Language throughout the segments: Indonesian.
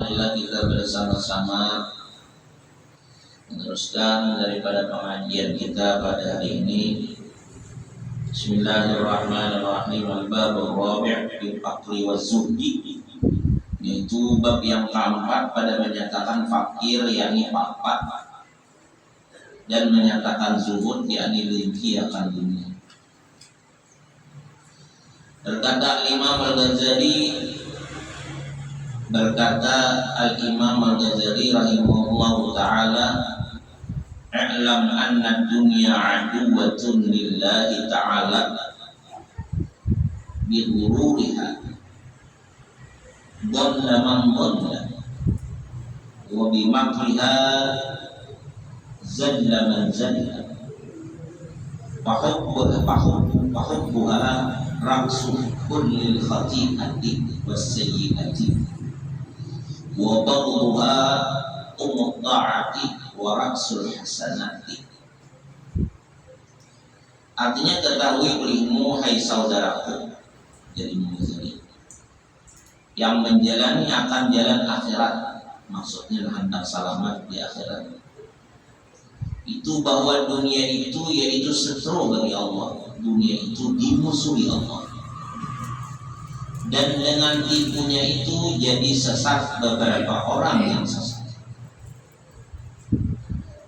Alhamdulillah kita bersama-sama meneruskan daripada pengajian kita pada hari ini. Bismillahirrahmanirrahim. Al-babur rabi' fil faqri waz zuhdi, yaitu bab yang keempat pada menyatakan fakir yakni papat dan menyatakan zuhud yakni ringki akan dunia. Berkata Imam Al-Ghazali, berkata Al-Imam Al-Ghazali rahimahullahu ta'ala, "I'lam anna dunya aduwwatun lillahi ta'ala bighururiha dhalla man dhalla wa bimakriha zalla man zalla fahubbuha raksu kullil khati'ati was-sayyi'ati wa baghdhuha umudda'ati wa raksul hasanati." Artinya, ketahui belimu hai saudaraku, jadi Ghazali, yang menjalani akan jalan akhirat, maksudnya hendak selamat di akhirat, itu bahwa dunia itu yaitu seteru bagi Allah, dunia itu dimusuhi Allah, dan dengan tipunya itu jadi sesat beberapa orang yang sesat,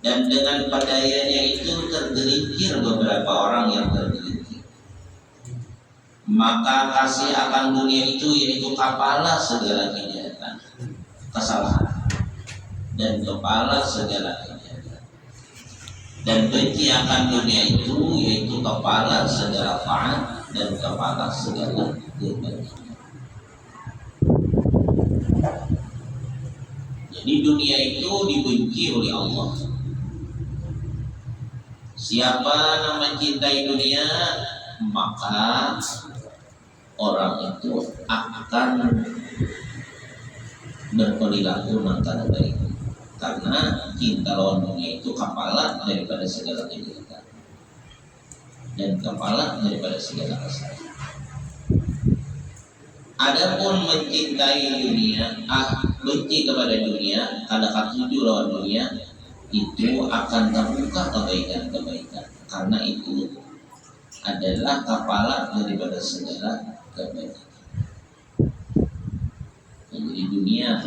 dan dengan padayanya itu tergelincir beberapa orang yang tergelincir. Maka kasih akan dunia itu yaitu kepala segala kejahatan, kesalahan, dan kepala segala kejahatan, dan benci akan dunia itu yaitu kepala segala taat dan kepala segala kebaikan. Jadi dunia itu dibenci oleh Allah. Siapa yang mencintai dunia, maka orang itu akan berperilaku antara baik, karena cinta lawan dunia itu kepala daripada segala kejahatan dan kepala daripada segala kesalahan. Adapun mencintai dunia, benci kepada dunia, kata tujuh lawan dunia, itu akan terbuka kebaikan-kebaikan, karena itu adalah kepala daripada segala kebaikan. Jadi dunia,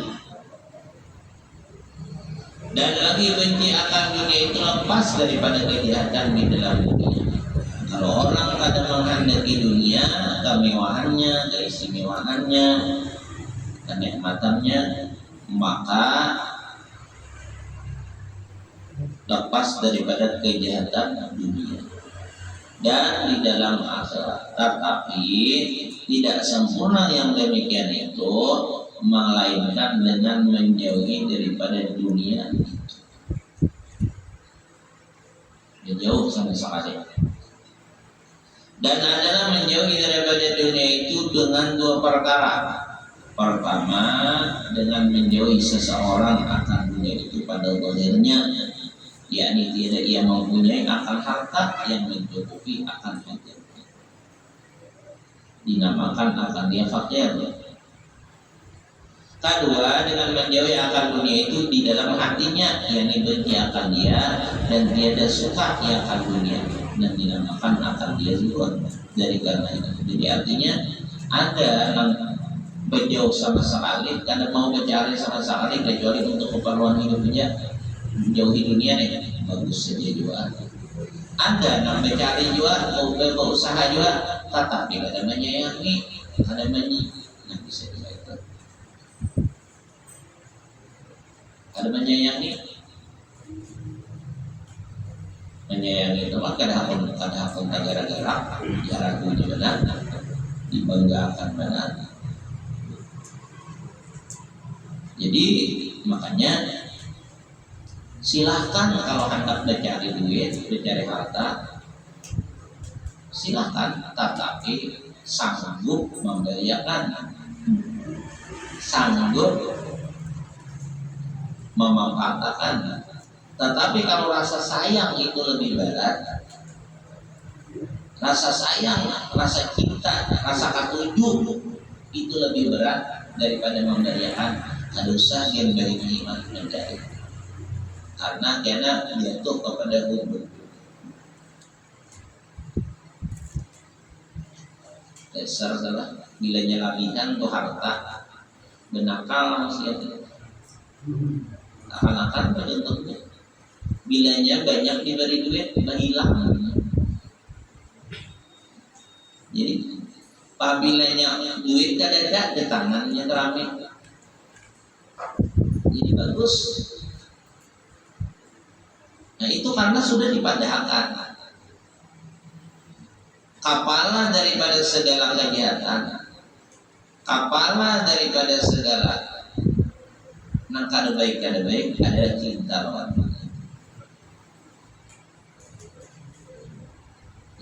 dan lagi benci akan dunia itu lepas daripada kejahatan di dalam dunia. Kalau orang pada menghendaki dunia, kemewahannya, keistimewaannya, kenikmatannya, maka lepas daripada kejahatan dunia dan di dalam akhirat. Tetapi tidak sempurna yang demikian itu, melainkan dengan menjauhi daripada dunia itu. Menjauh sama sekali. Dan adalah menjauhi daripada dunia itu dengan dua perkara. Pertama, dengan menjauhi seseorang akan dunia itu pada zahirnya, yakni tidak ia mempunyai akal harta yang mencukupi akan hajatnya, dinamakan akan dia fakir. Kedua, dengan menjauhi akan dunia itu di dalam hatinya, yakni benci akan dia dan tiada suka akan dunia, dan dinamakan akan dia zuhud dari karena itu. Jadi artinya ada yang berjauh sama sekali, karena mau mencari sama sekali kecuali untuk keperluan hidupnya, menjauhi dunia nih, bagus saja juga. Ada yang mencari juga, mau berusaha juga, tetapi ada menyayangi, ada nah bisa juga itu. Ada menyayangi itu mah kadang gara-gara diragu juga benar, dibanggakan benar. Jadi makanya silahkan kalau hendak mencari duit, mencari harta, silahkan, tetapi sanggup membahayakan, sanggup memanfaatkan. Tetapi kalau rasa sayang itu lebih berat, rasa sayang, rasa cinta, rasa katujuh itu lebih berat daripada membahayakan. ada usaha yang dari iman menjadi karena kena jatuh kepada hubung dasar adalah bilanya latihan atau harta benakal manusia akan menuntutnya bilanya banyak diberi duit hilang. Jadi apabila duit kadang-kadang di tangannya teramik jadi bagus. Nah itu karena sudah dipadahkan kapalah daripada segala kejahatan, kapalah daripada segala nang kada baik ada cinta lawan.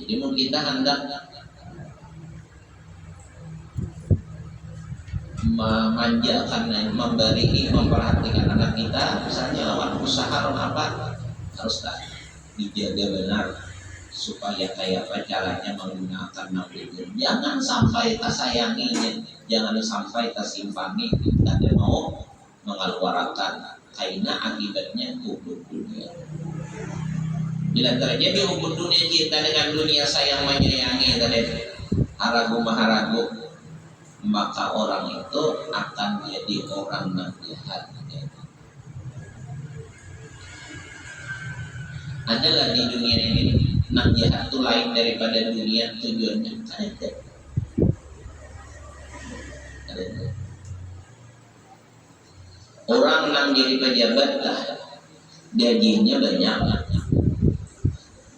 Jadi mau kita hendak memanjakan, memberi, memperhatikan anak kita, misalnya lawan usaha lawan apa harus dijaga benar supaya kayak apa caranya menggunakan nafsu. Jangan sampai tak sayanginya, jangan sampai tak simpangi, tidak mau mengeluarkan karena akibatnya hubung dunia. Bila terjadi hubung dunia kita dengan dunia sayang menyayangi tadi haragu maharagu, maka orang itu akan jadi orang yang jahat. Adalah di dunia ini nak jahat itu lain daripada dunia tujuannya ada. Orang yang jadi pejabat lah gajinya banyak.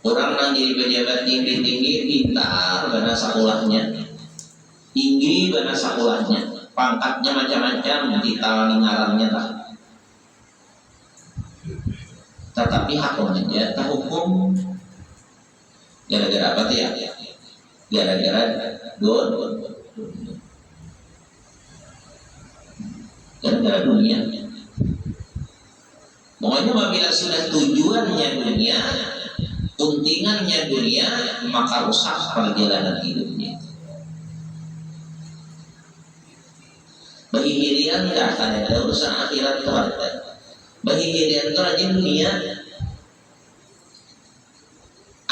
Orang yang jadi pejabat tinggi-tinggi pintar karena sekolahnya tinggi karena sekolahnya pangkatnya macam-macam ditawani ngarannya lah. Tetapi hakumnya tak hukum gara-gara apa tuh ya? Gara-gara gara-gara dunia. Pokoknya apabila sudah tujuannya dunia, untingannya dunia, maka rusak perjalanan hidupnya. Bagi hirian tidak akan ada urusan akhirat itu ada. Bagi hirian itu aja dunia.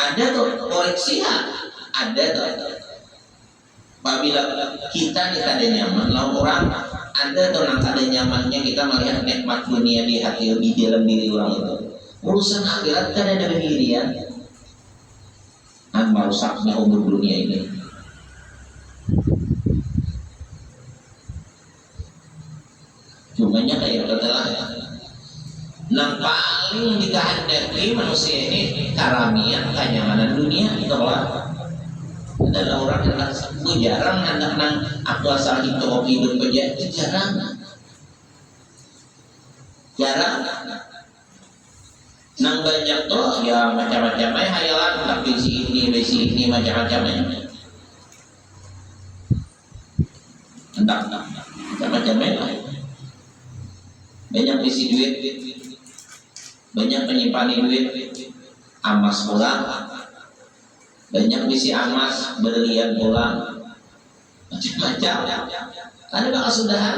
Ada tuh koreksi ada tuh. Apabila kita tidak ada nyaman, lawan orang ada tuh nak ada nyamannya kita melihat nikmat dunia di hati di dalam diri orang itu. Urusan akhirat kan ada hirian. Merusaknya umur dunia ini. Cumanya kayak adalah yang paling dikehendaki manusia ini karamian kenyamanan dunia itu lah. Adalah orang yang jarang hendak nang aku asal hidup aja itu jarang. Nang banyak tuh ya macam-macam hayalan tapi si ini macam-macamnya. Hendak macam-macamnya. Banyak isi duit, banyak penyimpan duit, amas pulang, banyak isi amas, berlian pulang, macam-macam. Ada bakal sudahan.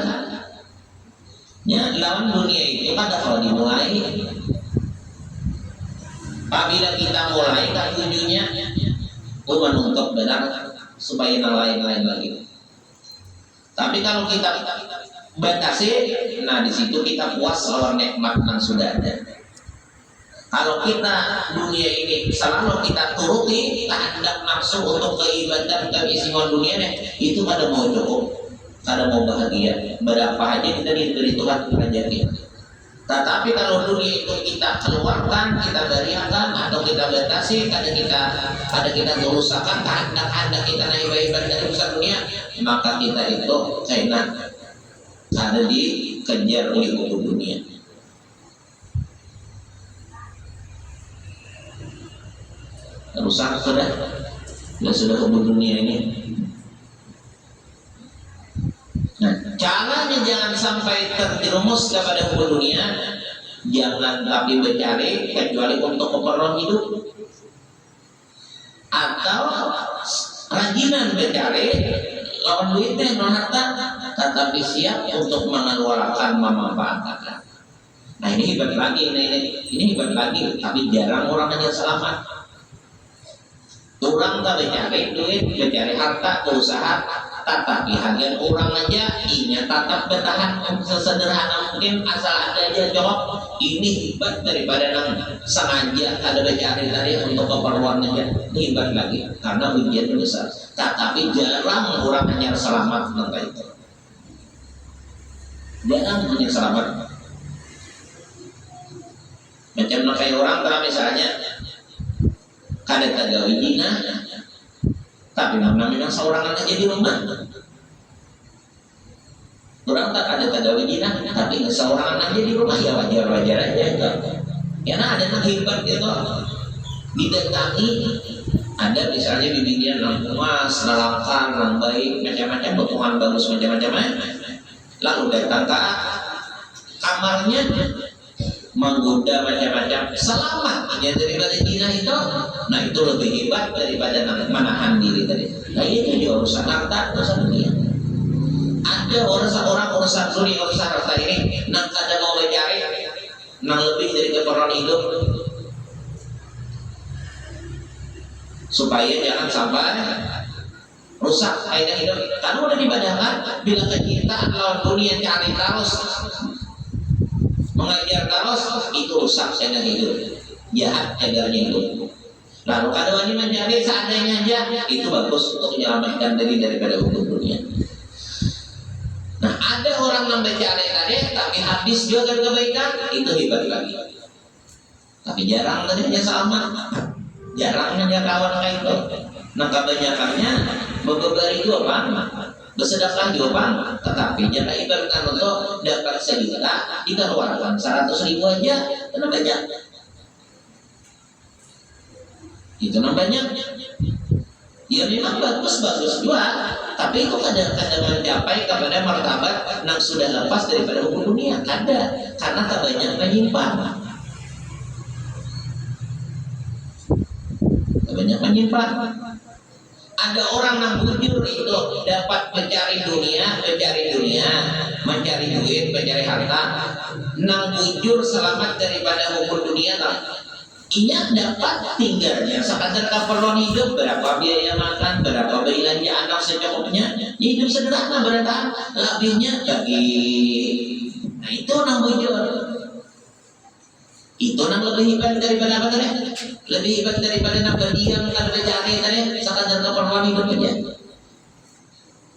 Ya, lawan dunia itu pada kalau dimulai. Apabila kita mulai tak tujuannya, menuntut benar supaya yang lain-lain lagi. Tapi kalau kita batasi, nah di situ kita puas lawan nikmat yang sudah ada. Kalau kita dunia ini selalu kita turuti, tak hendak nafsu untuk keibadatan keisian dunia itu pada mau cukup, pada mau bahagia, berapa aja kita diberi Tuhan rezeki. Tetapi kalau dunia itu kita keluarkan, kita berikan atau kita batasi, kadang kita kerusakan, hendak kita naik ibadah dari urusan dunia, maka kita itu kena ada dikejar oleh hukum dunia. Rusak sudah hukum dunia ini. Nah, caranya jangan sampai terjerumus kepada hukum dunia. Jangan tapi mencari kecuali untuk keperluan hidup, atau rajinan mencari lawan duitnya non harta. tetapi siap untuk mengeluarkan memanfaatkan. Nah ini hebat lagi, ini hebat lagi, tapi jarang orang hanya selamat. Orang tak mencari duit, mencari harta, usaha, tetapi hanya orang aja inya tetap bertahan sesederhana mungkin, asal ada aja jawab. Ini hebat daripada yang sengaja ada mencari tadi untuk keperluan aja. Ini hebat lagi karena ujian besar. Tetapi jarang orang hanya selamat tentang itu. Jarang hanya selamat. Macam kayak orang kalau misalnya kada tagawi dina, tapi namanya seorang aja di rumah. Orang tak ada tagawi dina, tapi seorang aja di rumah ya wajar-wajar aja itu. Ya nah ada yang hebat gitu. Didatangi ada misalnya bibinya nang emas, nalangkan, nang baik, macam-macam potongan bagus macam-macam. Lalu datang ke kamarnya menggoda macam-macam, selamat hanya daripada zina itu. Nah itu lebih hebat daripada menahan diri tadi. Nah ini juga urusan harta, urusan dunia. Ada orang urusan dunia, urusan harta ini nang kada mau mencari nang lebih dari keperluan hidup, supaya jangan sampai rusak kaidah hidup. Karena udah dibadangkan bila kecintaan lawan dunia cari terus, mengajar terus, itu rusak kaidah hidup, jahat kaidahnya hidup. Lalu kalau ini mencari seadanya aja, itu bagus untuk menyelamatkan diri daripada hukum dunia. Nah ada orang yang mencari tadi tapi habis juga dari kebaikan, itu hebat lagi. Tapi jarang tadi hanya sama, jarang hanya kawan kayak itu. Nah kebanyakannya berberi jawaban, bersedekah jawaban, tetapi jangan ibaratkan untuk dapat sejuta dikeluarkan 100.000 aja, itu banyak. Itu namanya. Ya memang bagus juga, tapi itu kadang-kadang mencapai kepada martabat yang sudah lepas daripada hukum dunia. Ada, karena kebanyakan menyimpan. Ada orang yang bujur itu dapat mencari dunia, mencari duit, mencari harta. Nang bujur selamat daripada hukum dunia tak. Ini dapat tinggalnya sekadar keperluan hidup, berapa biaya makan, berapa belanja anak secukupnya, hidup sederhana beratahan, lebihnya bagi. Nah itu nang bujur. Itu nang lebih hebat daripada apa tadi? Lebih hebat daripada nang berdiam kan mencari tadi sekadar keperluan hidup aja.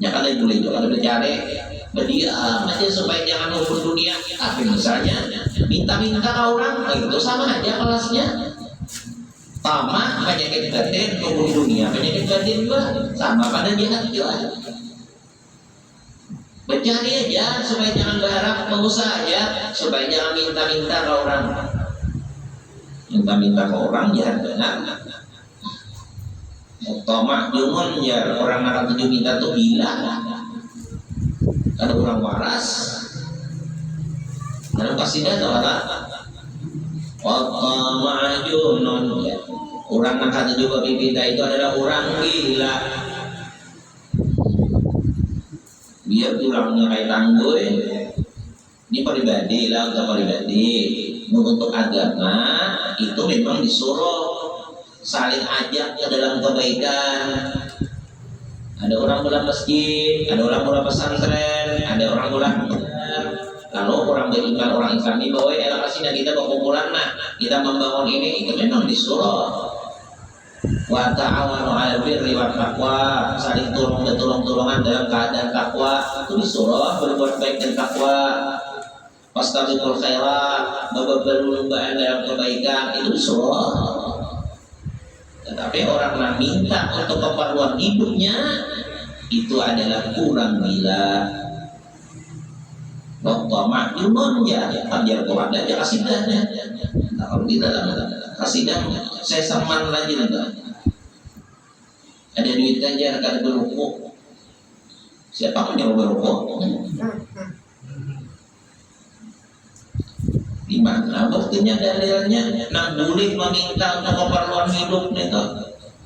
Ya kalau boleh juga kalau mencari berdiam aja supaya jangan hukum dunia. Tapi misalnya minta-minta ke orang, itu sama aja kelasnya. Sama penyakit batin, hukum dunia, penyakit batin juga sama pada jahat juga. Mencari aja supaya jangan berharap, pengusaha aja supaya jangan minta-minta ke orang. Minta-minta ke orang jahat benar. Tomak jumun ya orang akan tujuh minta tuh bilang. Ada orang waras. Lalu kasih dia tahu apa? Tomak jumun ya. Orang yang kata juga bibita itu adalah orang gila. Biar tulangnya kayak tangguh. Ini pribadi lah, untuk pribadi. Untuk agama itu memang disuruh saling ajak ke dalam kebaikan. Ada orang pulang masjid, ada orang pulang pesantren, ada orang pulang lalu orang beriman, orang Islami bahwa elokasinya kita berkumpulan, nah kita membangun ini, itu memang disuruh. Wa ta'awanu 'alal birri wat taqwa, saling tolong-tolongan dalam keadaan takwa, itu disuruh berbuat baik dan takwa. Fastabiqul khairat, berlomba dalam kebaikan, itu disuruh. Tetapi orang yang minta untuk keperluan hidupnya itu adalah kurang gila. Waktu makjumun ya, biar Quran aja kasidahnya. Nah, kalau di dalam kasidah saya saman lagi nanti. Ada duit aja kada berukuk. Siapa yang nyuruh berukuk? Di mana buktinya dalilnya? Nak boleh meminta untuk keperluan hidup itu.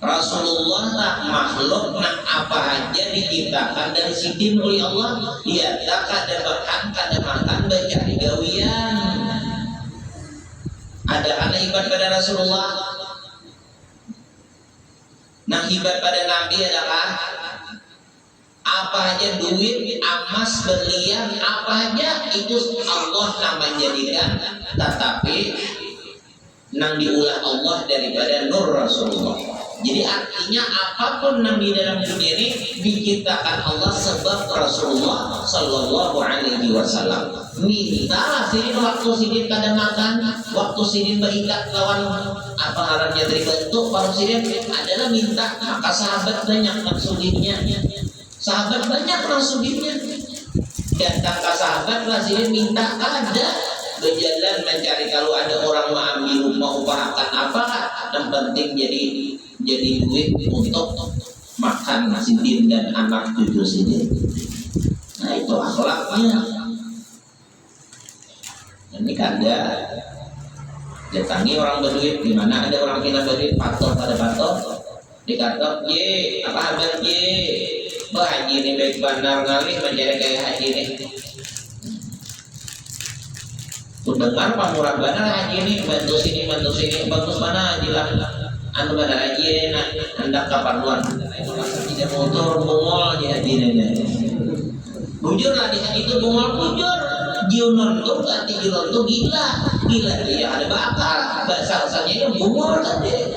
Rasulullah tak makhluk nak apa aja diciptakan dari sidin oleh Allah. Dia tak ada makan bercari gawian. Ada anak ibadah pada Rasulullah. Nah ibadah pada Nabi adalah apa aja duit, emas, berlian, apa aja itu Allah yang menjadikan. Tetapi nang diulah Allah daripada nur Rasulullah. Jadi artinya apapun yang di dalam dunia ini diciptakan Allah sebab Rasulullah Sallallahu Alaihi Wasallam. Minta sidin waktu sidin kada makan, waktu sidin berikat lawan apa ngarannya dari bentuk paruh sidin adalah minta, maka sahabat banyak maksudnya. Sahabat banyak maksudnya. Datang ke sahabat lah sidin minta ada. Berjalan mencari kalau ada orang mau ambil mau upahakan apa, yang penting jadi duit untuk makan sidin dan anak cucu sidin. Nah itu akhlaknya. Ini kada datangi orang berduit, di mana ada orang kena berduit patok pada patok, dikatok ye apa kabar ye, bah haji ini baik benar ngalih mencari kayak haji ini. Ku dengar pamurah benar haji ini bantu sini bagus mana haji lah. Anu pada haji ini nak hendak kaparuan tidak motor bungol di haji ini. Bujur lah di haji itu bungol bujur. Jiunon tuh ganti jiunon tuh gila dia ada bakal bahasa asalnya itu bungol kan dia.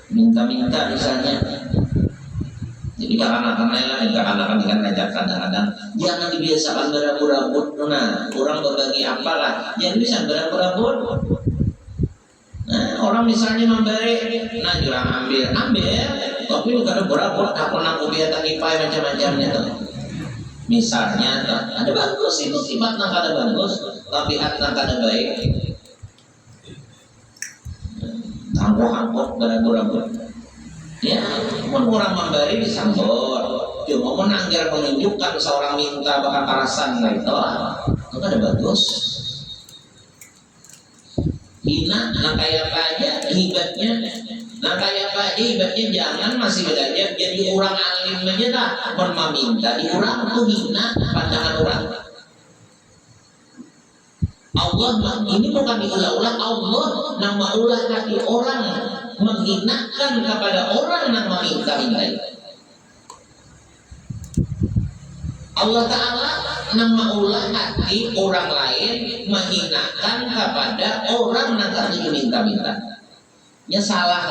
Minta misalnya. Jadi kanak-kanak kan ngajak kadang-kadang jangan dibiasakan berabur-abur. Nah, orang berbagi apalah, jangan bisa berabur-abur. Nah, orang misalnya memberi, nah jurang ambil, tapi lu kada berabur, aku nak ubiat ipai macam-macamnya tuh. Misalnya, ada bagus itu sifat nak kada bagus, tapi nak kada baik. Angkut berabur-abur. Ya, orang memberi disambut. Cuma menanggar menunjukkan seorang minta bakal karasan itu ada bagus. Hina, nah kayak apa aja hibatnya. Nah kayak apa aja hibatnya jangan masih belajar jadi orang alim aja tak pernah minta di orang tuh hina pandangan orang. Allah ini bukan diulah-ulah, Allah nama ulah hati orang menghinakan kepada orang yang meminta-minta. Allah Ta'ala nama ulah hati orang lain menghinakan kepada orang yang minta-minta. Ya salah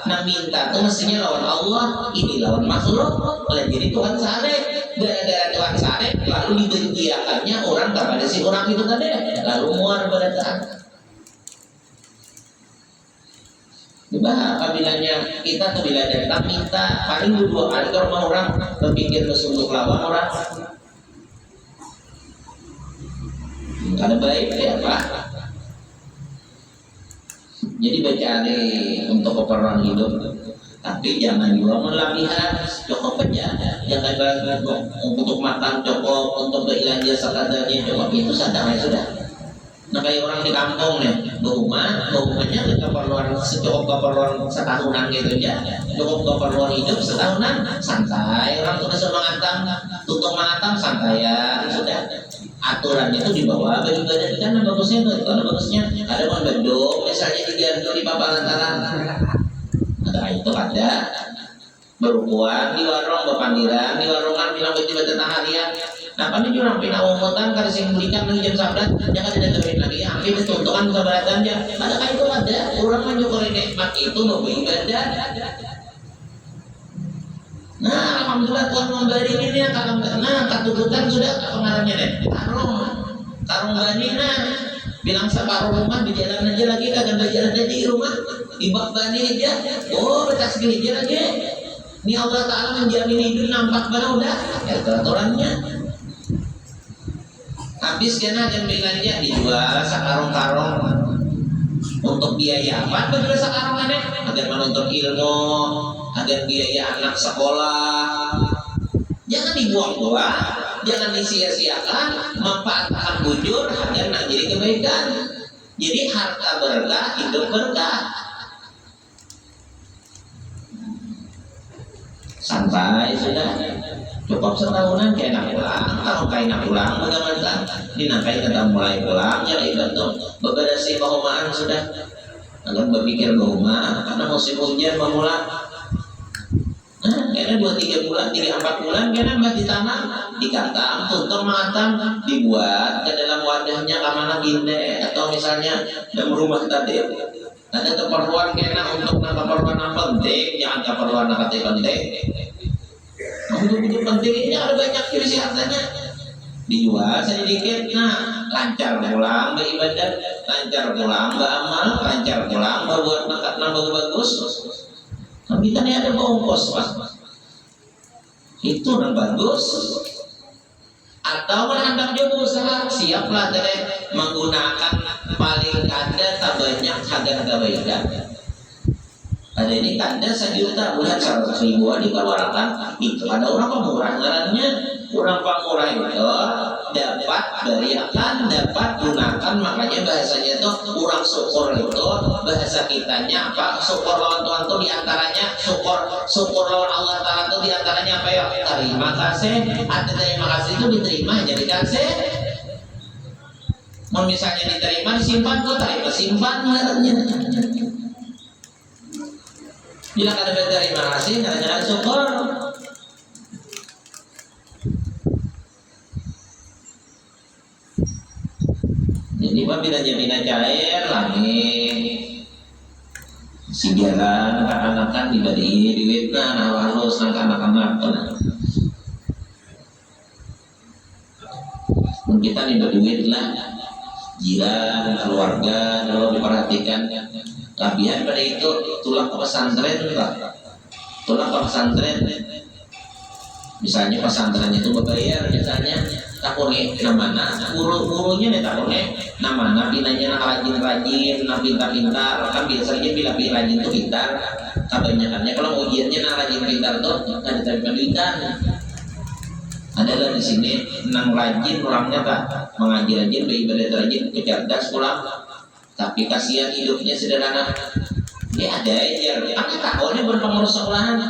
nah minta itu mestinya lawan Allah, ini lawan makhluk. Oleh jadi Tuhan sarek, gara-gara Tuhan sarek lalu dibenci-akannya orang kepada si orang itu tadi, lalu muar pada taat. Coba apabila kita tuh bila datang minta paling 2 kali ke rumah orang berpikir untuk lawan orang. Ada baik ya Pak. Jadi bercari untuk keperluan hidup, tapi jangan juga melapihan. Cukup aja, jangan banget untuk makan cukup, untuk belanja sekadarnya cukup, itu sadar sudah. Nah kayak orang di kampung nih, rumahnya keperluan keperluan setahunan gitu aja, cukup keperluan hidup setahunan, santai. Orang sudah semangatam, tutup mangatam santai ya sudah. Aturannya itu dibawa bagi badan kan bagusnya tuh, kalau bagusnya ada mau beduk misalnya digantung di papan antara ada itu ada berukuan di warung bepandiran di warungan bilang beti badan harian. Nah kami jurang pina umutan kalau sing belikan lagi jam 11 jangan ada terbit lagi hampir dituntukan keberatan dia ada kayak itu ada orang menyukuri nikmat itu mau beribadah. Nah, alhamdulillah Tuhan memberi ini ya katututan sudah pengarangnya deh. Karung bani bilang separuh rumah di jalan aja lagi kagak berjalan aja di rumah di bak bani aja. Oh, betas gini aja lagi. Ini Allah Ta'ala menjamin hidup nampak mana udah aturannya. Habis dia dan bilangnya dijual sekarung-karung untuk biaya apa? Betul sekarang agar menuntut ilmu, agar biaya anak sekolah, Jangan dibuang-buang, jangan disia-siakan, manfaatkan bujur agar nak jadi kebaikan. Jadi harta berkah, hidup berkah. Santai sudah, cukup setahunan kayak nak pulang. Kalau kayak nak pulang, bagaimana? Dinakai kita mulai pulang, ya ibadah. Beberapa si kehomaan sudah. Agar berpikir bahwa karena musim hujan memulai. Karena 2-3 bulan, 3-4 bulan, karena nggak ditanam, dikatang, tuntun mengatang, dibuat ke dalam wadahnya kamana ginde atau misalnya dalam rumah tadi. Ada keperluan kena untuk keperluan yang penting, jangan keperluan yang penting. Untuk penting ini ada banyak kiri hartanya. Dijual sedikit, nah lancar pulang beribadah, lancar pulang beramal, lancar pulang berbuat bagus. Kita ini ada bongkos pak, itu yang bagus. Atau anda juga usaha siaplah dari menggunakan paling ada tak banyak agar kebaikan. Ada ini tanda 1 juta bulan 100.000 dikeluarkan, itu ada orang pemurah ngarannya. Orang pemurah itu dapat beriakan, dapat gunakan, makanya bahasanya itu orang syukur itu bahasa kitanya apa? Syukur lawan Tuhan itu diantaranya syukur lawan Allah Taala itu diantaranya apa ya? Terima kasih. Ada terima kasih itu diterima jadi kasih. Mau misalnya diterima disimpan kok terima simpan ngarannya. Bila ada terima kasih ngarannya syukur. Jadi apabila jaminan cair langit sigaran anak-anak diberi duitnya nah halus anak-anak kita nih berduit lah jiran keluarga kalau diperhatikan kelebihan pada itu tulang ke pesantren misalnya pesantren itu berbayar misalnya takone namana guru-gurunya nih takone namana pinanya nak rajin-rajin nak pintar-pintar kan biasanya bila rajin tuh pintar kebanyakannya kalau ujiannya nak rajin pintar tuh ada terima duitan adalah di sini nang rajin orangnya tak mengaji rajin beribadah rajin kecerdas pulang tapi kasihan hidupnya sederhana dia ada aja apa takone berpengurus sekolahan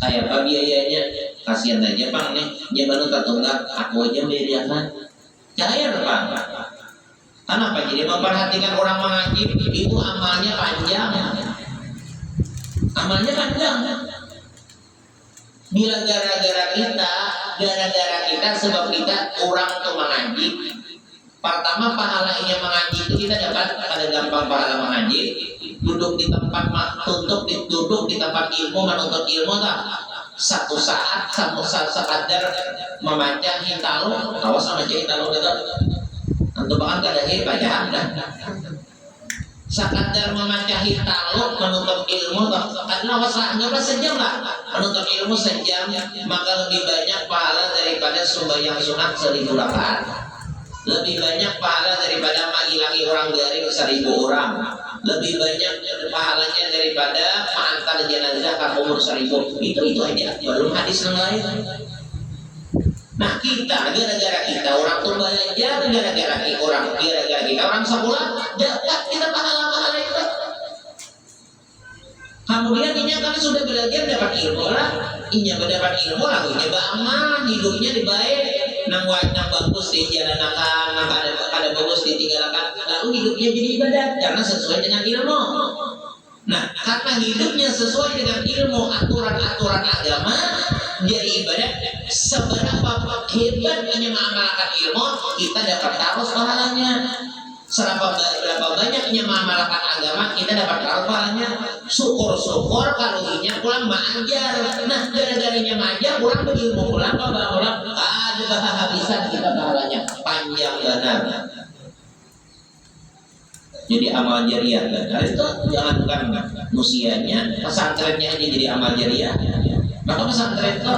kayak apa biayanya kasihan aja bang nih dia baru tak tunggak aku aja beriakan cair bang kenapa jadi memperhatikan orang mengaji itu amalnya panjang bila gara-gara kita sebab kita orang tuh mengaji pertama pahalanya mengaji itu kita dapat pada gampang pahala mengaji duduk di tempat duduk di tempat ilmu menuntut ilmu tak satu saat sekadar membaca hitalu awas sama hitalu gitu untuk bahkan kada baca dah sekadar membaca hitalu menuntut ilmu karena awas anggaplah sejam lah menuntut ilmu sejam maka lebih banyak pahala daripada sembahyang sunat 1000 rakaat lebih banyak pahala daripada menghilangi orang garing 1000 orang lebih banyak pahalanya daripada mengantar jenazah ke kubur 1000 itu aja belum hadis yang lain. Nah kita gara-gara kita orang tuh belajar gara-gara kita orang sekolah dapat kita pahala itu kemudian ini kan sudah belajar dapat ilmu lah mendapat ilmu lalu aman hidupnya dibaik nang bagus dijalankan ada bagus ditinggalkan lalu hidupnya jadi ibadah karena sesuai dengan ilmu. Nah karena hidupnya sesuai dengan ilmu aturan-aturan agama jadi ibadah seberapa hebatnya mengamalkan ilmu kita dapat terus pahalanya berapa banyaknya mengamalkan agama kita dapat pahalanya syukur kalorinya pulang mengajar nah gara-garanya mengajar pulang berilmu pulang ada habisan kita pahalanya panjang benar jadi amal jariah itu jangan bukan musianya pesantrennya ini jadi amal jariah maka pesantren itu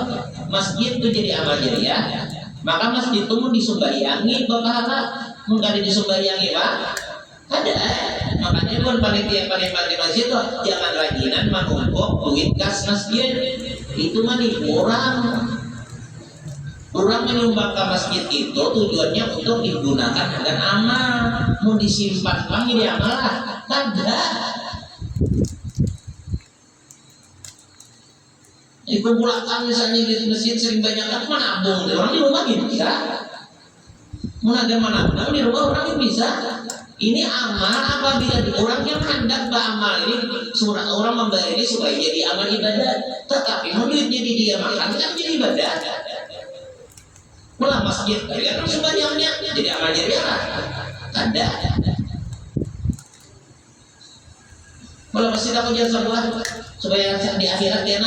masjid itu jadi amal jariah maka masjid itu mau disumbayangi berpahala mungkin disumbayangi pak ada makanya pun panitia di masjid itu jangan rajinan menumpuk duit kas masjid itu mah kurang Orang menyumbang ke masjid itu tujuannya untuk digunakan dengan amal. Mau disimpan bang ini amal lah, tidak. Dikumpulkan misalnya di masjid sering banyak kan menabung, orang di rumah bisa. Mau ada menabung di rumah orang bisa. Ini amal apabila orang yang hendak beramal ini surat orang membayar ini supaya jadi amal ibadah. Tetapi mau duit jadi dia makan kan jadi ibadah. Mulai masjid, kan sebanyak-banyaknya jadi amal jariah. Ada. Mulai masjid aku jangan sebuah supaya di akhirat dia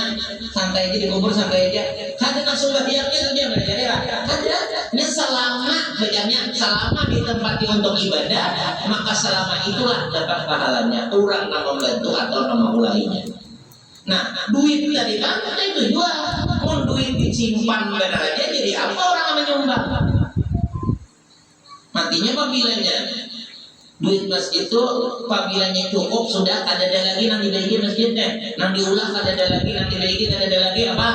santai aja dikubur santai aja. Ada langsung bagiannya saja amal jariah. Ada. Ini selama bacanya selama ditempati untuk ibadah, maka selama itulah dapat pahalanya. Orang nama membantu atau nama ulainya. Nah, duit tadi kan itu juga. Mau duit disimpan benar aja jadi apa orang menyumbang? Matinya pabilanya duit masjid itu pabilanya cukup sudah ada lagi nanti bagi masjidnya, nanti diulang ada lagi nanti bagi ada lagi apa?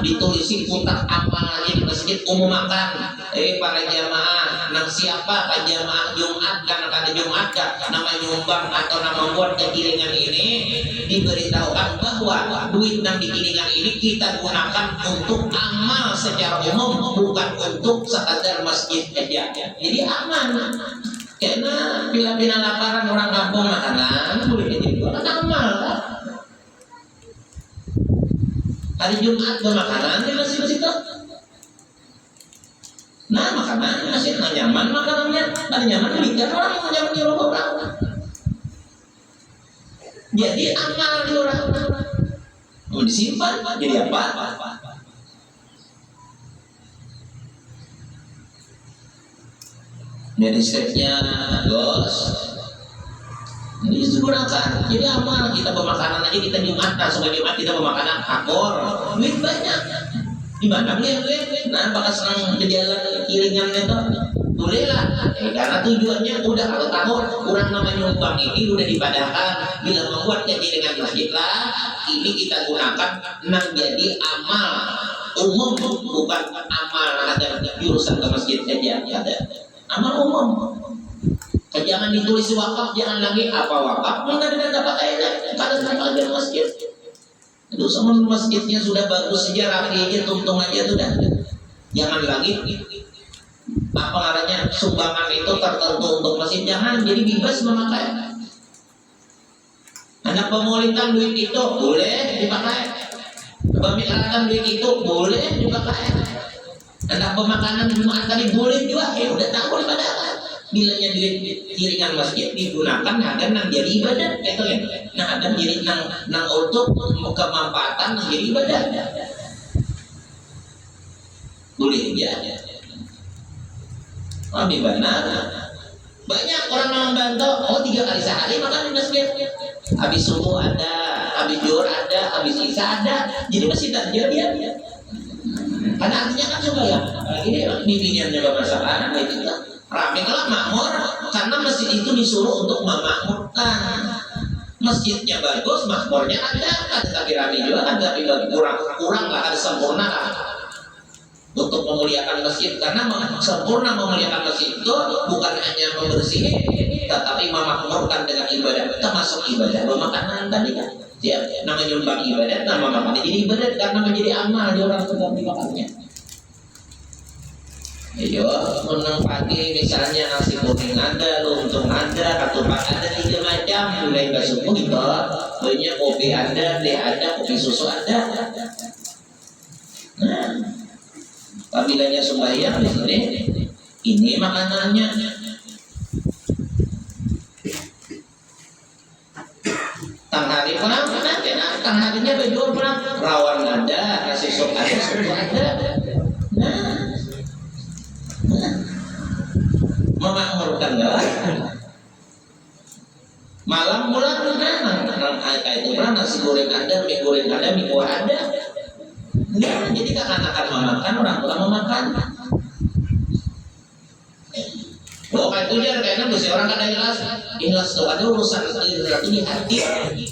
Ditulisi putar amal lagi di masjid umum makan. Para jamaah, nang siapa pak jamaah Jumat kan ada Jumat kan nama nyumbang atau nama buat kegilingan ini diberitahukan bahwa duit yang digilingan ini kita gunakan untuk amal secara umum bukan untuk sekadar masjid aja. Jadi aman. Karena bila-bila laparan orang kampung makanan boleh jadi amal kan? Hari Jumat bermakanan di masjid itu. Nah makanan masih nyaman makanannya, ada nyaman dikit orang mau nyaman di rumah orang. Jadi amal di orang mau disimpan jadi apa? Jadi stepnya bos, ini digunakan jadi amal kita bermakanan aja kita Jumatan sebagai Jumat kita bermakanan akor, duit banyak. Di mana boleh? Nah, bakal senang berjalan kiringan itu, boleh lah. Karena tujuannya udah kalau tahu kurang nama nyumbang ini udah dipadahkan. Bila membuat kiringan masjid lah, ini kita gunakan menjadi amal umum bukan amal ada jurusan ke masjid saja ada. Amal umum. Jangan ditulis wakaf, jangan lagi apa wakaf. Enggak ada dapat ayat, pada sama aja masjid. Itu sama masjidnya sudah bagus saja rapi aja tuntung aja sudah. Jangan lagi apa namanya sumbangan itu tertentu untuk masjid jangan jadi bebas memakai. Anak pemulitan duit itu boleh dipakai. Pemilikan duit itu boleh dipakai. Anak pemakanan Jumat tadi boleh juga. Udah tahu pada bilanya duit kiringan masjid digunakan agar nang jadi ibadah gitu ya. Nah ada jadi nang untuk kemanfaatan nang jadi ibadah. Boleh ya. Lebih benar. Banyak orang yang membantu. 3 kali sehari makan di masjid. Habis subuh ada, habis zuhur ada, habis isya ada. Jadi masjid ada dia. Karena artinya kan coba ya. Ini bimbingan juga masalah itu kan. Rame kalau makmur karena masjid itu disuruh untuk memakmurkan. Masjidnya bagus, makmurnya ada tapi rame juga kan tapi kurang lah ada sempurna lah untuk memuliakan masjid karena sempurna memuliakan masjid itu bukan hanya membersihkan tetapi memakmurkan dengan ibadah termasuk ibadah pemakanan tadi kan ya, namanya nyumbang ibadah nama makan jadi ibadah karena menjadi amal di orang sedang dimakannya. Ayo, menang pagi misalnya nasi kuning ada, lontong ada, ketupat ada 3 macam, mulai ke subuh gitu. Banyak kopi ada, teh ada, kopi susu ada. Nah, apabila sembahyang di sini, ini makanannya. Tang hari pernah, tang harinya bejol pernah, rawon ada, nasi sup ada, susu ada. Nah. Memakmurkan enggak malam bulan kayak itu pernah nasi goreng ada, mie goreng ada, mie kuah ada. Nah, jadi anak-anak memakan, orang tua memakan. Oh kayak itu dia kayaknya mesti orang kada ikhlas itu ada urusan itu di hati.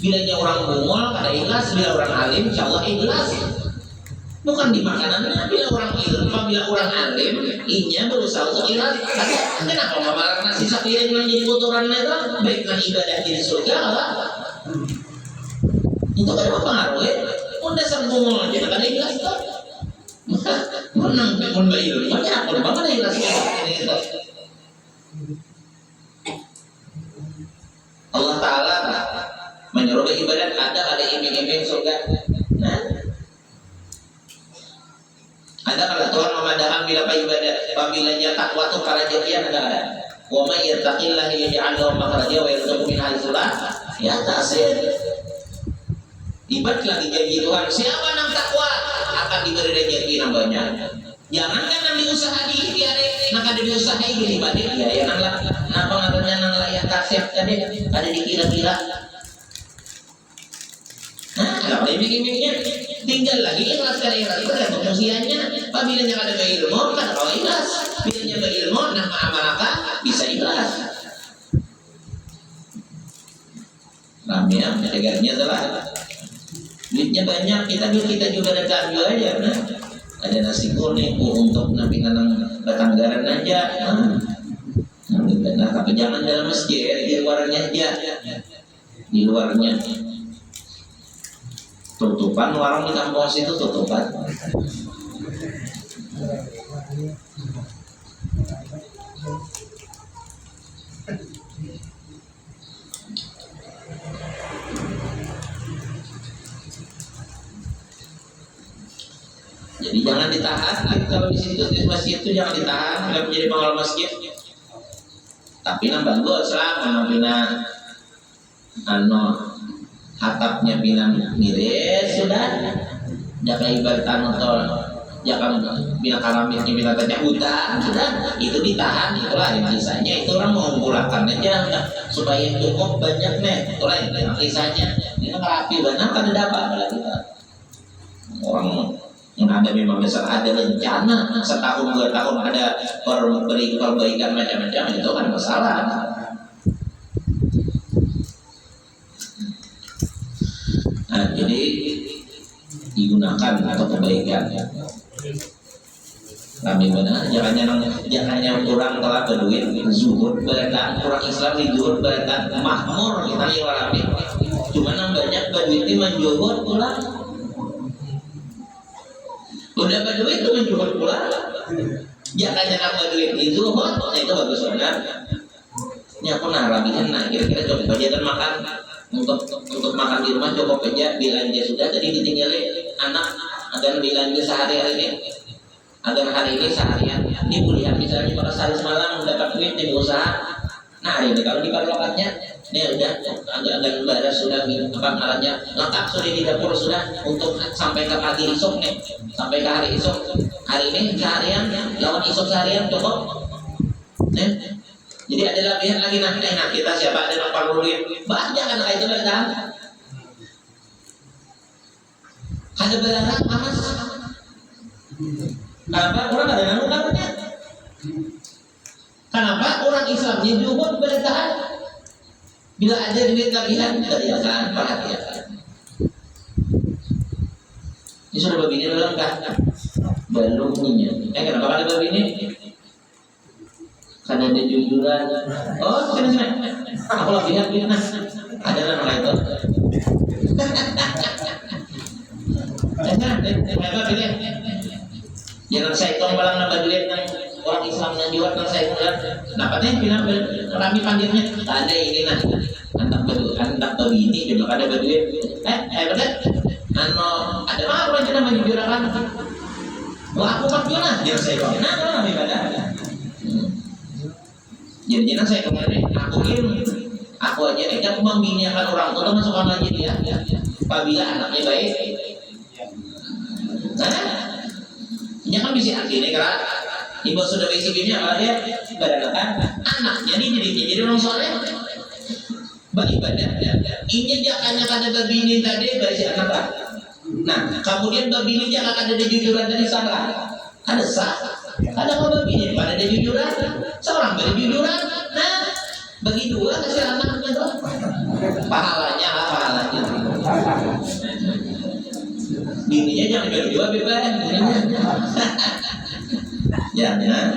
Bila orang bungol kada ikhlas, bila orang alim insya Allah ikhlas. Bukan di makanannya. Bila orang ilmu, bila orang alim, inya berusaha untuk ikhlas. Kenapa malah nasi sapiring yang jadi kotoran itu baiklah ibadah di surga Allah. Itu kan apa pengaruhnya? Udah sambung aja kan ikhlas tuh. Menang pun ilmu. Banyak pun banget ikhlasnya itu. Allah Ta'ala menyuruh ibadat ada iming-iming surga. Nah, ada kalau Tuhan memandangkan bila ibadat, apabila dia takwa tuh para jadian ada. Wa may yattaqillaha yaj'al lahu makhraja wa yarzuqhu min haitsu la yahtasib. Ibadat lagi janji Tuhan, siapa yang takwa akan diberi rezeki yang banyak. Jangankan yang diusaha diikhtiari, maka diusaha ini ibadat ya yang napa ngarannya nang layak kasih tadi ada dikira-kira. Nah, kalau iming-imingnya tinggal lagi ikhlas itu tergantung usianya. Apabila yang ada ilmu kan kalau ikhlas, bila yang berilmu nama amalaka bisa ikhlas. Ramai negaranya adalah duitnya banyak, kita juga ada aja, nah. Ada nasi kuning untuk nabi nanang Batanggaran aja. Nah, tapi jangan dalam masjid, di luarnya aja. Di luarnya. Tutupan warung di kampung situ tutupan. Jadi jangan ditahan. Kalau di situ di masjid itu jangan ditahan. Kalau menjadi pengelola masjid. Tapi nambah bagus lah, bina atapnya bina miris sudah. Jangan ibadatan atau jangan bina karamitnya bina tanya hutan sudah. Itu ditahan. Itulah yang kisahnya. Itu orang mengumpulkan aja supaya cukup banyak nih. Itulah yang kisahnya. Ini rapi benar kan ada apa lagi orang yang ada memang besar ada rencana setahun 2 tahun ada perbaikan macam-macam itu kan masalah. Nah, jadi digunakan atau kebaikan. Kami benar jangan kurang telah berduit zuhud beratan kurang Islam di zuhud beratan makmur kita liwarapi. Cuma yang banyak berduit ini menjuhud pulang. Udah berduit itu menjuhud pula. Jangan berduit di zuhud, itu bagus benar. Ini aku narabihan, nah kira-kira cukup aja dan makan untuk makan di rumah cukup aja belanja sudah. Tadi ditinggalin anak agar belanja sehari-hari ini, agar hari ini seharian dimuliakan misalnya pada sehari semalam dapat duit di usaha. Nah hari ini kalau di parlokatnya ini udah agak baras sudah apa alatnya lengkap sudah di dapur sudah untuk sampai ke pagi esok nih, sampai ke hari esok. Hari ini seharian lawan esok seharian cukup nih. Jadi ada labihan lagi nanti kita siapa ada yang perlu duit banyak kan itu kan ada barang amas kenapa orang ada yang nukangnya. Kenapa orang Islamnya juga bertahan? Bila ada duit lagihan, kerjakan, perhatikan. Ini sudah babini belum kah? Belum punya. Kenapa ada babini? Karena ada jujuran. Oh, sini. Aku lagihan gimana? Ada nama itu. Kenapa pilih? Jangan saya balang nambah duit orang Islam yang jual kan saya bilang, dapatnya bilang kami panggilnya ada ini nah, antak begini juga ada berduit, betul, ada apa orang kita menjurakan, wah aku maksudnya, jangan saya bilang, nah kalau ibadah, jadi saya kemarin aku aja ini aku membinakan orang tua masukkan lagi dia, apabila anaknya baik, ini kan bisa artinya karena ibu sudah basicnya kalau dia beradakan anaknya ini jadi orang soleh beribadah. Ini dia akan ada babini tadi bagi anak lah. Nah kemudian babini dia akan ada jujuran dari salah. Ada sah, ada babini pada ada jujuran. Seorang berjujuran. Nah bagi dua kasih anaknya tuh pahalanya. Bininya jangan jual-jual bebas. Jangan.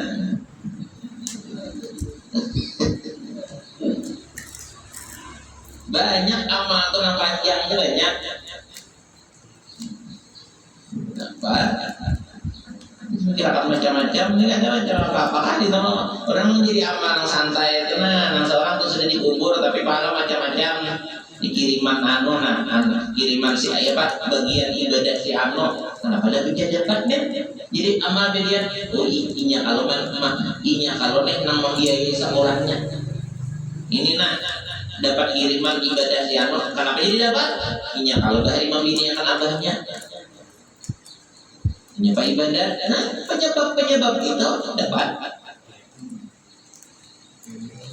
Banyak amal tunang panjang itu banyak. Apa? Kira-kira macam-macam, ini ada macam apa kan itu orang menjadi amal santai itu nah seorang tuh sudah dikubur tapi pahala macam-macam dikiriman kiriman si ayah pak bagian ibadah si kenapa ada bikin jadi amal bagian inya kalau nek nang membiayai sekolahnya ini dapat kiriman ibadah si kenapa jadi dapat inya kalau dari membiayai abahnya penyebab ibadah, penyebab itu dapat.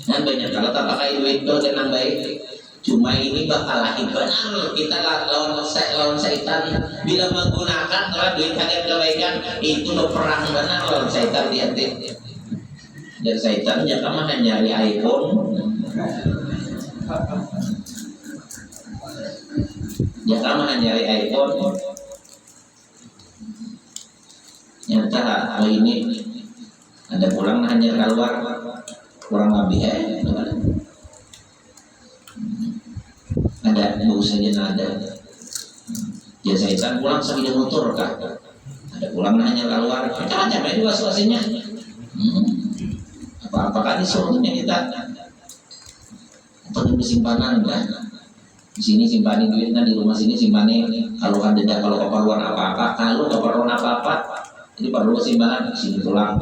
Dan banyak kalau tak pakai duit itu tenang baik. Cuma ini bakal lahir benar kita lawan setan bila menggunakan kalau duit agar kebaikan itu berperang benar lawan setan di hati. Dan setan jangan mana nyari iPhone. Jangan mana nyari iPhone. Nyata ini ada pulang hanya keluar kurang lebih ada bau saja ada ya setan pulang sambil motor kah ada pulang hanya keluar macam-macam itu was-wasnya apa-apakah disuruhnya kita atau di simpanan kan di sini simpanin duitnya di rumah sini simpanin kalau ada kalau keperluan apa-apa kalau keperluan apa-apa jadi perlu simbahan sini pulang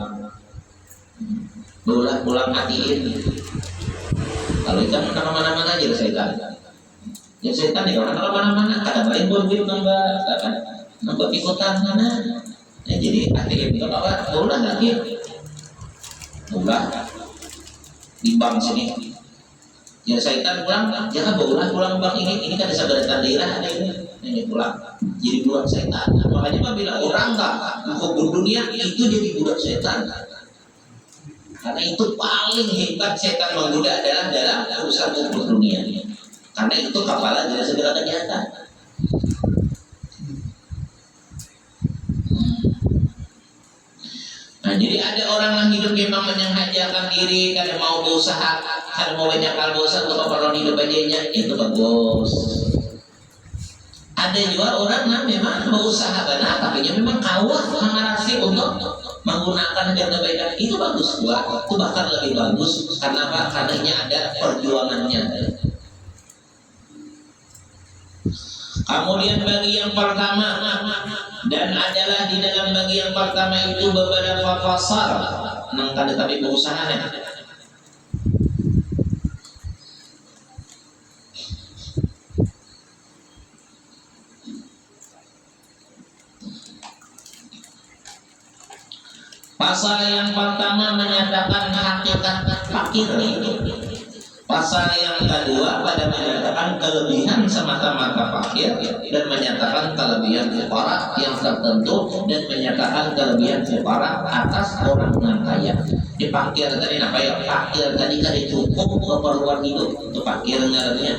hatiin kalau ikan mana kemana-mana aja setan ya setan ya orang kemana-mana ada lain boleh nambah ikutan mana ya, jadi hatiin itu apa bola lagi bola di bank sini ya setan pulang jangan pulang bank ini kan ada saudara daerah ada ini pulang jadi budak setan. Makanya bila orang nggak hukum dunia itu jadi budak setan. Karena itu paling hebat setan menggoda adalah dalam urusan hukum dunia. Karena itu kepala dari segala kejahatan. Nah jadi ada orang yang hidup memang menyengajakan diri, kadang mau berusaha, kadang mau banyak hal berusaha untuk keperluan hidup aja itu bagus. Ada juga orang yang memang berusaha benar, tapi dia memang kawat mengarasi untuk menggunakan yang kebaikan itu bagus juga, itu bahkan lebih bagus karena apa? Karena ada perjuangannya. Kemudian bagi yang pertama dan adalah di dalam bagi yang pertama itu beberapa pasal, nang tanda tapi berusaha nih. Pasal yang pertama menyatakan hakikat fakir. Pasal yang kedua pada menyatakan kelebihan semata-mata fakir dan menyatakan kelebihan fuqara yang tertentu dan menyatakan kelebihan fuqara atas orang yang kaya. Di fakir tadi apa ya? Fakir tadi kan cukup keperluan hidup untuk fakir ngaranya.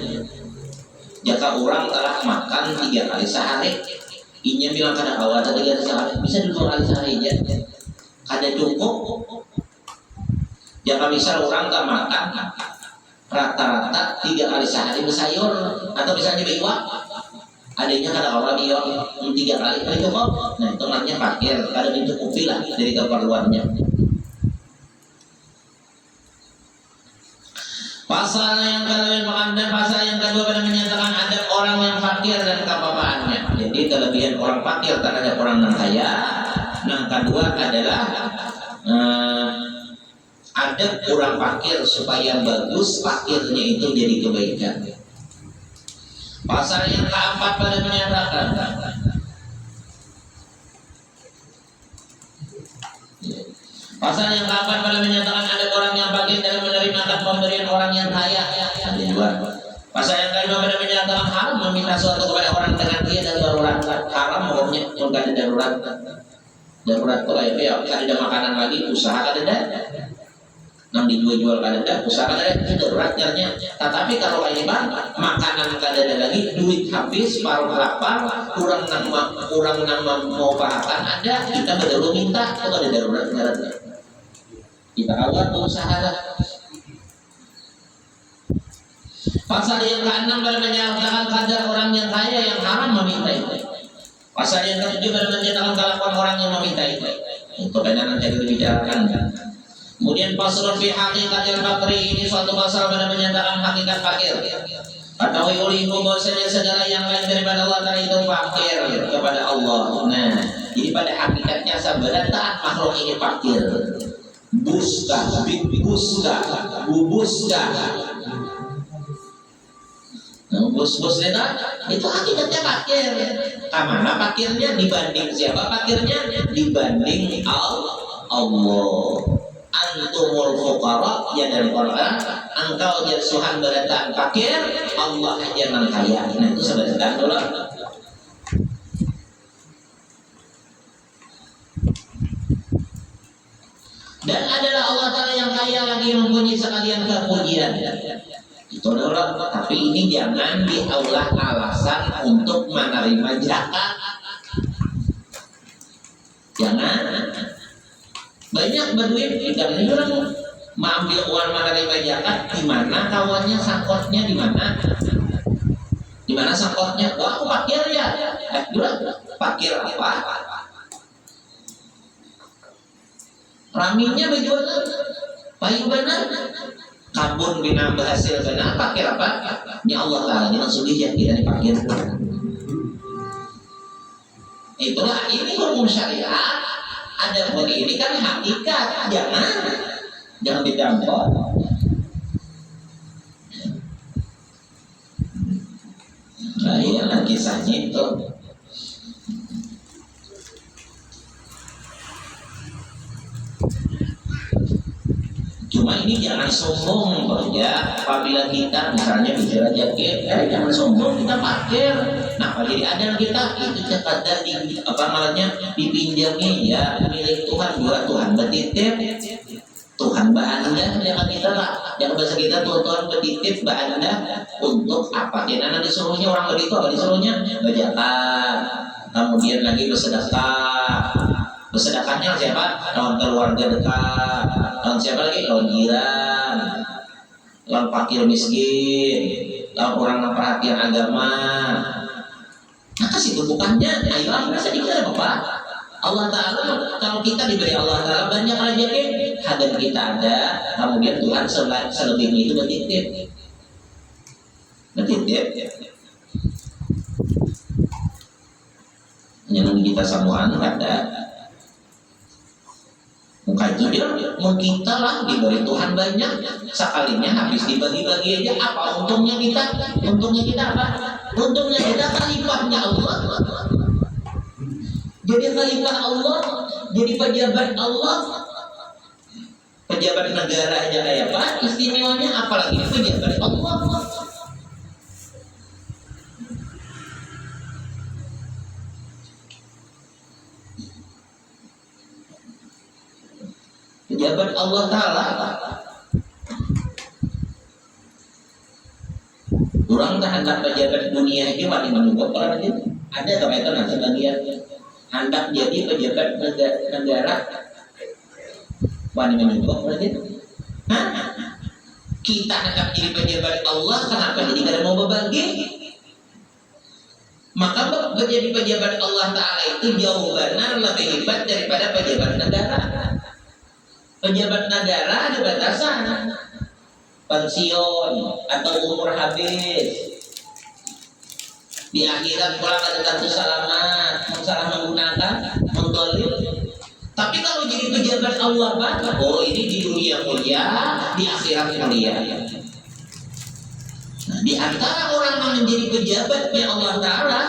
Jika orang telah makan 3 kali sehari, inya bilang kada awal 3 kali sehari bisa 2 kali sehari aja. Ada cukup ya kalau misal orang tak makan rata-rata 3 kali sehari bersayur atau misalnya beriwak adanya kada orang dia 3 kali cukup nah itu namanya fakir kada mencukupi lah dari keperluannya. Pasal yang kedua dan pasal yang kedua pada menyatakan ada orang yang fakir dan kebapaannya. Jadi kelebihan orang fakir terhadap orang yang kaya. Yang kedua adalah ada orang fakir supaya bagus fakirnya itu jadi kebaikan. Pasal yang keempat pada menyatakan pasal yang keempat pada menyatakan ada orang yang fakir dalam menerima pemberian orang yang kaya. Ada dua. Pasal yang kedua pada menyatakan haram meminta sesuatu kepada orang dengan dia dan darurat. Haram hukumnya kalau ada darurat. Darurat kalau ya ada makanan lagi usaha ada. nang dijual-jual kadada usaha kadada itu rakyatnya. Tetapi kalau ini bang makanan kadada lagi duit habis paruh lapar kurang nang mau pahakan ada kita baru minta kok ada darurat kita awal usaha lah. Pasal yang ke-6 pada menyatakan kadar orang yang kaya yang haram meminta itu. Pasal yang ke-7 pada menyatakan kelakuan orang yang meminta itu. Itu kan nanti kita bicarakan kan. Kemudian pasal fi hakikatil fakri ini suatu pasal pada menyatakan hakikat fakir. Ketahui olehmu bahwasanya segala yang lain daripada Allah Ta'ala itu fakir kepada Allah. Nah, jadi pada hakikatnya sebenarnya taat makhluk ini fakir. Buska, bubuska. Bos-bos itu hakikatnya fakir. Karena fakirnya dibanding siapa? Fakirnya dibanding Allah. Antumul fuqara ya dalam Quran, engkau jasuhan berataan fakir, Allah aja yang kaya. Nah itu sebenarnya dulu. Dan adalah Allah Ta'ala yang kaya lagi mempunyai sekalian kepujian. Itu dulu. Tapi ini jangan diaulah alasan untuk menerima zakat. Jangan. Banyak berduit karena ini orang mengambil uang menerima zakat di mana kawannya sangkotnya di mana? Di mana sangkotnya? Wah, aku fakir ya. Fakir apa? Raminya berjualan payu benar. Kabun bina berhasil benar. Fakir apa? Ya Allah Ta'ala ini langsung dijat kita dipakir. Itulah ini hukum syariat. Ada pun ini kan hakikat, jangan dicampur. Nah iya kisahnya itu. Cuma ini jangan sombong ya. Apabila kita misalnya bicara jaket, jangan sombong kita pakir. Nah, kalau jadi ada kita itu kadang di apa namanya dipinjami ya milik Tuhan buat Tuhan bertitip. Tuhan Anda yang kita lah. Yang bahasa kita Tuhan bertitip Anda untuk apa? Jadi anak disuruhnya orang begitu apa disuruhnya berzakat. Kemudian lagi bersedekah. Bersedekahnya siapa? Lawan keluarga dekat. Lawan siapa lagi? Lawan jiran. Lawan fakir miskin. Lawan orang yang perhatian agama. Nah kasih tumpukannya. Ayo akhirnya sedikit ada Bapak. Allah Ta'ala kalau kita diberi Allah Ta'ala banyak rezeki, hadir kita ada. Kemudian Tuhan selebihnya itu bertitip. Yang kita samuan ada. Muka itu dia mau kita lah diberi Tuhan banyak sekalinya habis dibagi-bagi aja apa untungnya kita apa untungnya kita khalifahnya Allah jadi khalifah Allah jadi pejabat Allah pejabat negara aja kayak apa istimewanya apalagi pejabat Allah. Pejabat Allah Ta'ala orang tak hendak pejabat dunia ini wali menunggu orang itu ada kaitan nanti bagian hendak jadi pejabat negara wali menunggu orang itu kita hendak jadi pejabat Allah kenapa jadi kada mau berbagi maka menjadi pejabat Allah Ta'ala itu jauh benar lebih hebat daripada pejabat negara. Pejabat negara ada batasan pensiun atau umur habis di akhirat pula ada tentu selamat salah menggunakan mengdolim tapi kalau jadi pejabat Allah Pak oh ini di dunia mulia di akhirat mulia. Nah, di antara orang yang menjadi pejabatnya Allah Ta'ala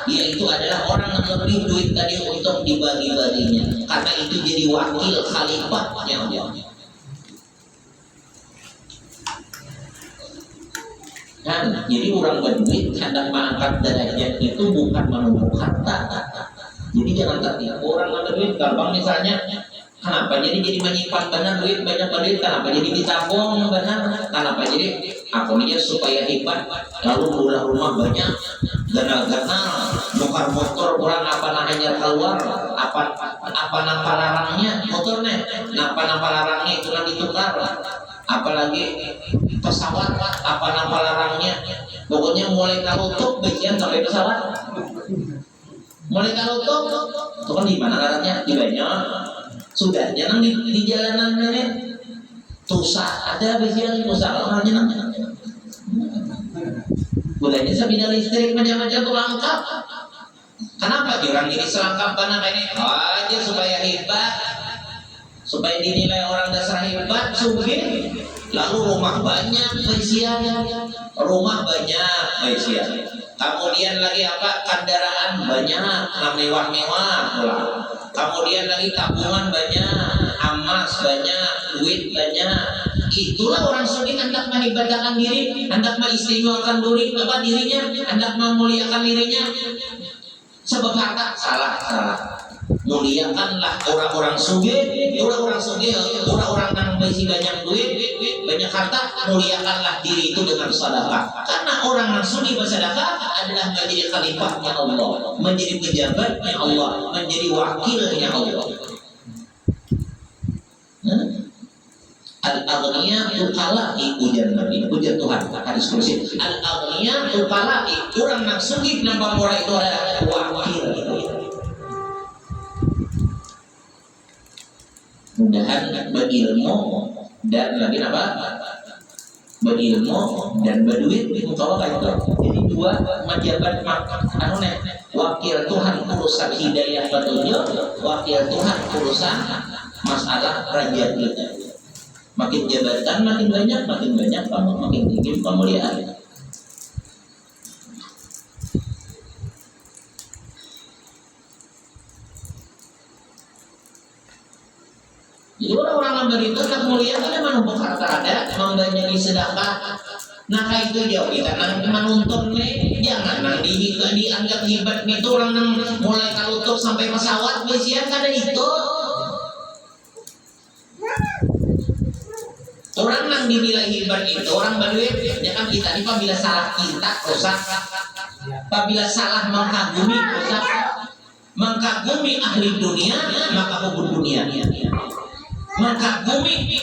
yaitu adalah orang yang lebih duit tadi untuk dibagi-baginya karena itu jadi wakil khalifahnya Allah. Dan jadi orang berduit hendak mengangkat derajat itu bukan menumpuk harta. Jadi jangan tertipu orang berduit gampang misalnya Kenapa jadi menyimpan benar duit banyak? Kenapa jadi ditabung benar? Kenapa jadi aku aja supaya hebat lalu murah rumah banyak ganal-ganal nukar motor orang apa hanya keluar apa nampak larangnya motornya apa larangnya itu nanti ditukar apalagi pesawat apa nampak larangnya pokoknya mulai kalutuk bagian sampai pesawat mulai kalutuk itu kan di mana larangnya di banyak sudah jangan di jalanan ini tusa ada bagian tusa orangnya budaya sabina listrik macam-macam tuh lengkap. Kenapa orang ini selengkap karena ini aja supaya hebat, supaya dinilai orang dasar hebat, sugih. Lalu rumah banyak, Kemudian lagi apa? Kendaraan banyak, mewah-mewah. Kemudian lagi tabungan banyak, emas banyak, duit banyak. Itulah orang sugih hendak mengibadahkan diri, hendak mengistimewakan dirinya, hendak memuliakan dirinya. Sebab harta salah. Muliakanlah orang-orang sugih, orang-orang yang berisi banyak duit, banyak harta, muliakanlah diri itu dengan sedekah. Karena orang yang sugih bersedekah adalah menjadi khalifahnya Allah, menjadi pejabatnya Allah, menjadi wakilnya Allah. Al-aghniya uqala'i ujian Nabi, ujian Tuhan, hadis kursi. Al-aghniya uqala'i, orang yang sugih nampak murah itu adalah wakil. Mudahan berilmu dan lagi apa? Berilmu dan berduit mukawa kayak itu. Jadi dua majabat wakil Tuhan urusan hidayah petunjuk, wakil Tuhan urusan masalah raja kita. Makin jabatan makin banyak kamu makin tinggi kemuliaan. Jadi orang-orang yang beritu tak mulia kan menumpuk harta ada, membanyakin sedekah. Nah itu jauh kita nanti menuntun nih, jangan nanti dianggap hebat itu orang yang mulai kalutuk sampai pesawat besian kada itu. Orang yang dinilai hebat itu orang berduit, ya kan kita ini apabila salah kita rusak, apabila salah mengagumi rusak, mengagumi ahli dunia maka hubung dunia. Mengagumi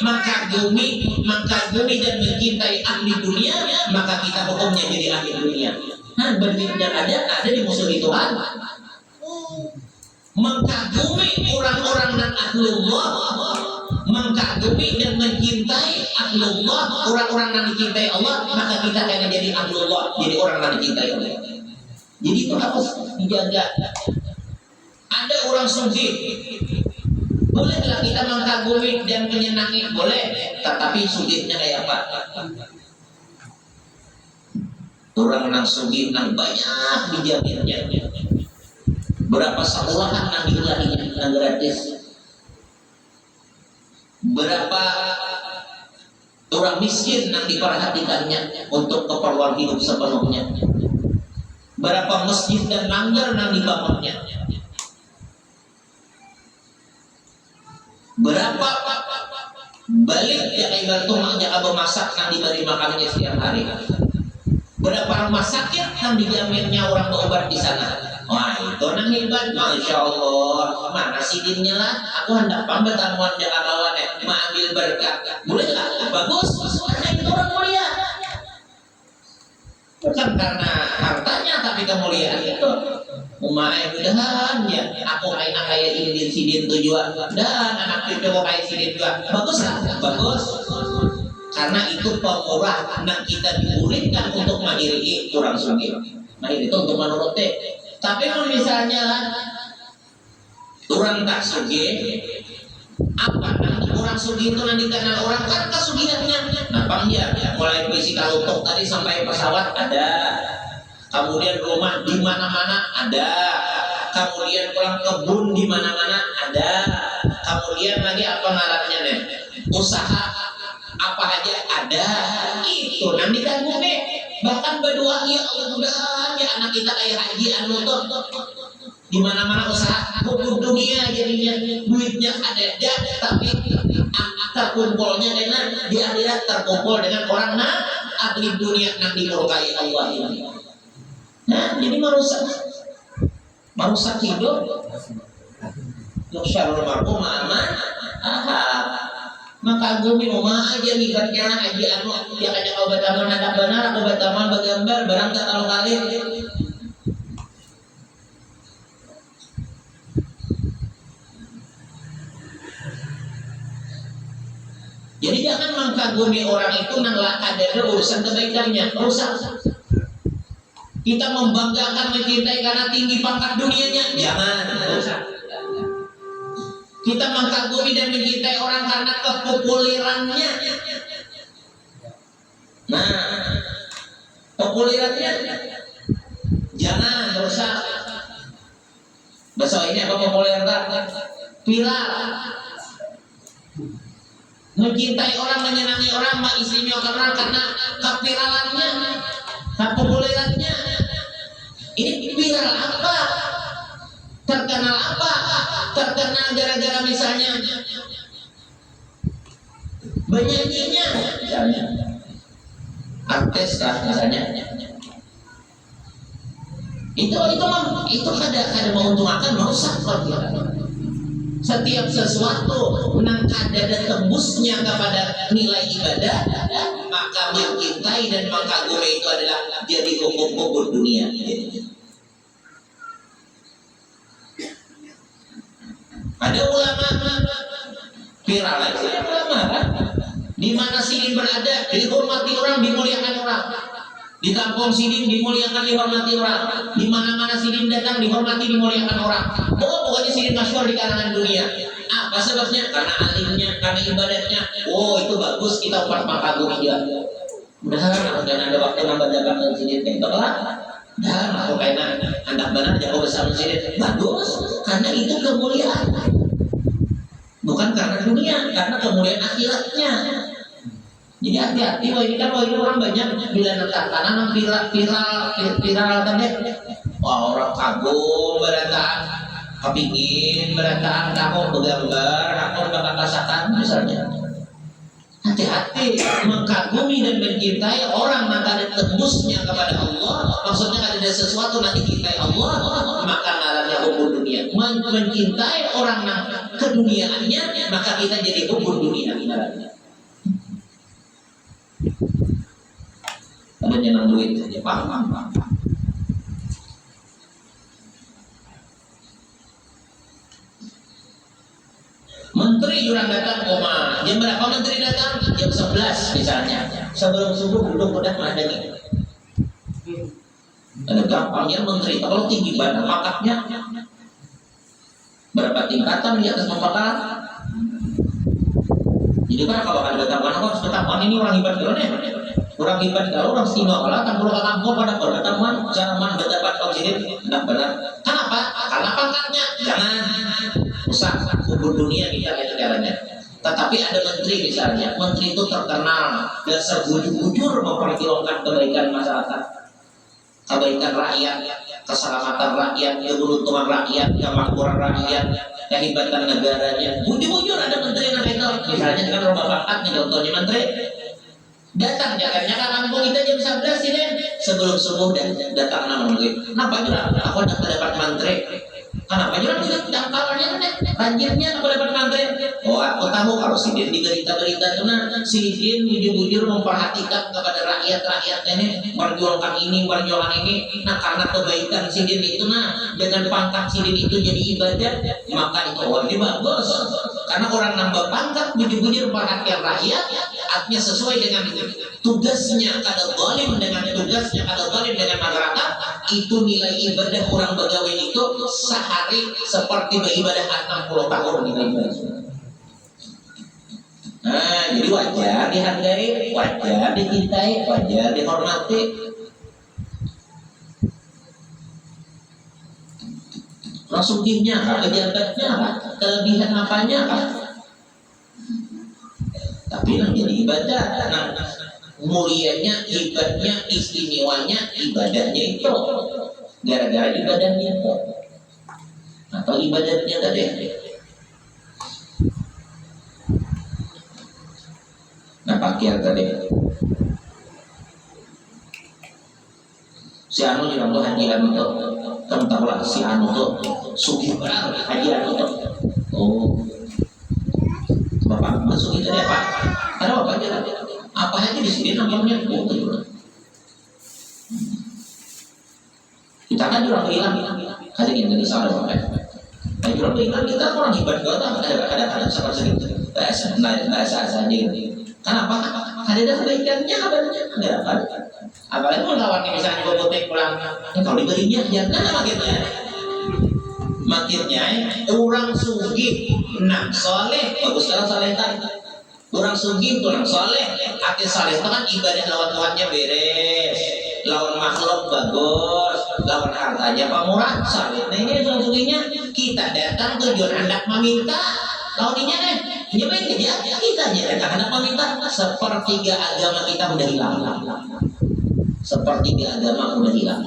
dan mencintai ahli dunia, maka kita hukumnya jadi ahli dunia. Nah, berduit yang ada di musuh Tuhan. Mengagumi orang-orang dan ahlullah, mengagumi dan mencintai ahlullah, orang-orang yang dicintai Allah, maka kita akan jadi ahlullah, jadi orang yang dicintai Allah. Jadi itu harus dijaga. Ada orang sugih, bolehlah kita mengagumi dan menyenangi, boleh, tetapi sugihnya kayak apa? Orang yang sugih yang banyak dijaminnya. Berapa sekolahan yang diulangnya yang gratis? Berapa orang miskin yang diperhatikannya untuk keperluan hidup sepenuhnya? Berapa masjid dan langgar yang dibangunnya? Berapa balik yang ibarat maknya abang masak yang diberi makannya setiap hari? Berapa rumah sakit yang dijaminnya orang berobat di sana? Wah itu nang hebat, masya Allah. Mana sidinnya lah? Aku hendak pamit tamuan Jakartawan ambil berkat. Boleh lah, bagus. Karena itu orang mulia. Bukan karena hartanya, tapi kemuliaan itu. Umai mudahan ya. Aku kayak ini sidin tujuan. Dan anak itu kayak sidin juga. Bagus lah, bagus. Karena itu pemurah. Nah kita dimuridkan untuk mengiringi orang sugih. Nah itu untuk menuruti. Tapi kalau misalnya orang tak sugih, apa nanti orang sugih itu nanti kenal orang kan kesugihannya. Nah panjang ya, mulai besi kalutuk tadi sampai pesawat ada, kemudian rumah di mana-mana ada, kemudian pulang kebun di mana-mana ada, kemudian lagi apa ngarannya nih, usaha apa aja ada. Itu nanti kan nih. Bahkan berdoa ya Allah mudah-mudahan ya anak kita kayak haji anu tuh Di mana-mana usaha hukum dunia jadinya duitnya ada, tapi terkumpulnya dengan di akhirat terkumpul dengan orang ahli dunia yang dimurkai Allah ini. Nah, jadi merusak hidup. Syarul mar'u ma'aman maka gumi umah aja libatnya aja anu ya kaya obat aman ada benar obat aman bagambar barang tak kalau kali. Jadi jangan mengkagumi orang itu nang ada urusan kebaikannya rusak. Kita membanggakan mencintai karena tinggi pangkat dunianya, jangan rusak. Kita mengkagumi dan mencintai orang karena kepopulerannya. Nah, populerannya jangan rusak. Bahasa ini apa populer tak? Viral. Mencintai orang, menyenangi orang, mengistimewakan karena keviralannya, kepopulerannya. Ini viral apa? Terkenal apa? Terkenal gara-gara misalnya penyanyinya, misalnya artis lah misalnya. Itu kada menguntungkan, merusak kalau setiap sesuatu nang ada tembusnya kepada nilai ibadah, maka mencintai dan mengagumi itu adalah jadi hukum dunia. Ada ulama viral lagi, ulama kan? Di mana sidin berada, dihormati orang, dimuliakan orang. Di kampung sidin dimuliakan, dihormati orang. Di mana-mana sidin datang, dihormati, dimuliakan orang. Pokoknya sidin masyhur di kalangan dunia. Apa sebabnya? Karena alimnya, karena ibadahnya. Oh itu bagus, kita upat mengagumi dia. Mudah-mudahan ada waktu nambah dapat sidin kayak itu lah. Dan aku kayaknya anak benar jago besar sidin bagus, karena itu kemuliaan. Bukan karena dunia, karena kemuliaan akhiratnya. Jadi hati-hati, ini orang banyak bila karena viral kan deh. Wah orang kagum berataan, kepingin berataan, kamu bergambar, kamu berkata-katakan misalnya. Hati-hati mengagumi dan mencintai orang yang ada tembusnya kepada Allah, maksudnya ada sesuatu nanti cintai Allah, maka ngarannya hukum dunia. Mencintai orang yang keduniaannya, maka kita jadi hukum dunia ngarannya. Ada nyenang duit saja, paham. Menteri orang datang koma. Jam berapa menteri datang? Jam 11 misalnya. Sebelum subuh duduk udah ada nih. Ada gampangnya menteri. Kalau tinggi badan pangkatnya berapa tingkatan di atas pangkat? Jadi kan kalau ada tamuan aku harus bertamuan ini orang hebat dulu nih. Orang hebat kalau orang istimewa lah. Tampil kampung pada bertamuan cara mana berdapat oksigen benar-benar. Kenapa? Karena pangkatnya. Jangan rusak hukum dunia kita itu caranya. Tetapi ada menteri misalnya, menteri itu terkenal dasar bujur-bujur memperjuangkan kebaikan masyarakat, kebaikan rakyat, keselamatan rakyat, keberuntungan rakyat, kemakmuran rakyat, kehebatan negaranya. Bujur-bujur ada menteri yang itu. Misalnya dengan rumah bakat nih contohnya menteri datang jalannya ke kampung kita jam 11 ini sebelum subuh dan datang nama menteri. Kenapa juga? Aku dapat menteri. Kenapa juga tidak kawannya banjirnya aku dapat menteri. Oh aku tahu kalau sidin di berita-berita itu sidin bujur-bujur memperhatikan kepada rakyat-rakyatnya ini, perjuangkan ini, perjuangan ini. Nah karena kebaikan sidin itu dengan pangkat sidin itu jadi ibadah, maka itu wajib bagus. Karena orang nambah pangkat bujur-bujur perhatian rakyat, artinya sesuai dengan tugasnya kada zalim dengan tugasnya kada zalim dengan masyarakat. Itu nilai ibadah orang pegawai itu sehari seperti beribadah 60 tahun nilai ibadah. Nah, jadi wajar dihargai, wajar dicintai, wajar dihormati. Rasulnya, pejabatnya, kelebihan apanya, tapi yang jadi ibadah, mulianya, ibadahnya, istimewanya, ibadahnya itu gara-gara ibadahnya itu. atau ibadatnya tadi. Nah pakaian tadi si anu yang tuh haji anu tuh kamu tahu lah si anu tuh sugih benar haji anu tuh. Oh bapak masuk itu ya pak, karena bapak jalan apa aja di sini namanya itu. Kita kan orang hilang ada Indonesia ada bapak. Nah orang hilang kita orang hebat gak ada sama sedikit bahasa saja. Kenapa? Ada kebaikannya kabarnya ada. Apalagi mau lawan misalnya bobotek pulang, kalau diberinya ya nah makirnya orang sugih nah soleh bagus kalau soleh kan orang sugih orang soleh akhir soleh itu kan ibadah lawan Tuhannya beres, lawan makhluk bagus, lawan hartanya pamurah soleh. Nah ini orang sugihnya kita datang tujuan hendak meminta lawan ini nih ini baik dia kita datang hendak meminta sepertiga agama kita udah hilang. Sepertiga agama udah hilang.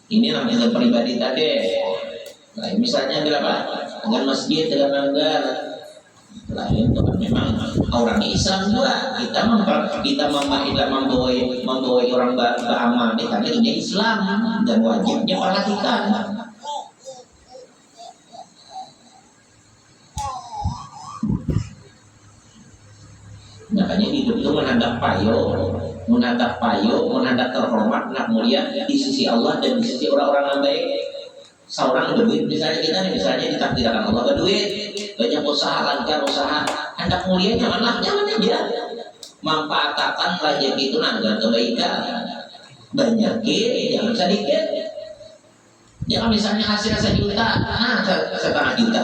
Ini namanya pribadi tadi. Nah, misalnya berapa? Dengan masjid, dengan anggar. Lain itu kan memang orang Islam juga. Kita membawa orang beramal ini karena ini Islam dan wajibnya perhatikan. Makanya hidup itu menandang payo, menandang terhormat, nak mulia di sisi Allah dan di sisi orang-orang yang baik. Seorang berduit, misalnya kita nih, misalnya ditakdirkan Allah berduit, banyak usaha, lancar usaha, hendak mulia jangan aja. Manfaatkan rezeki itu nandang kebaikan, banyakin, jangan sedikit. Jangan misalnya hasilnya 1 juta, setengah juta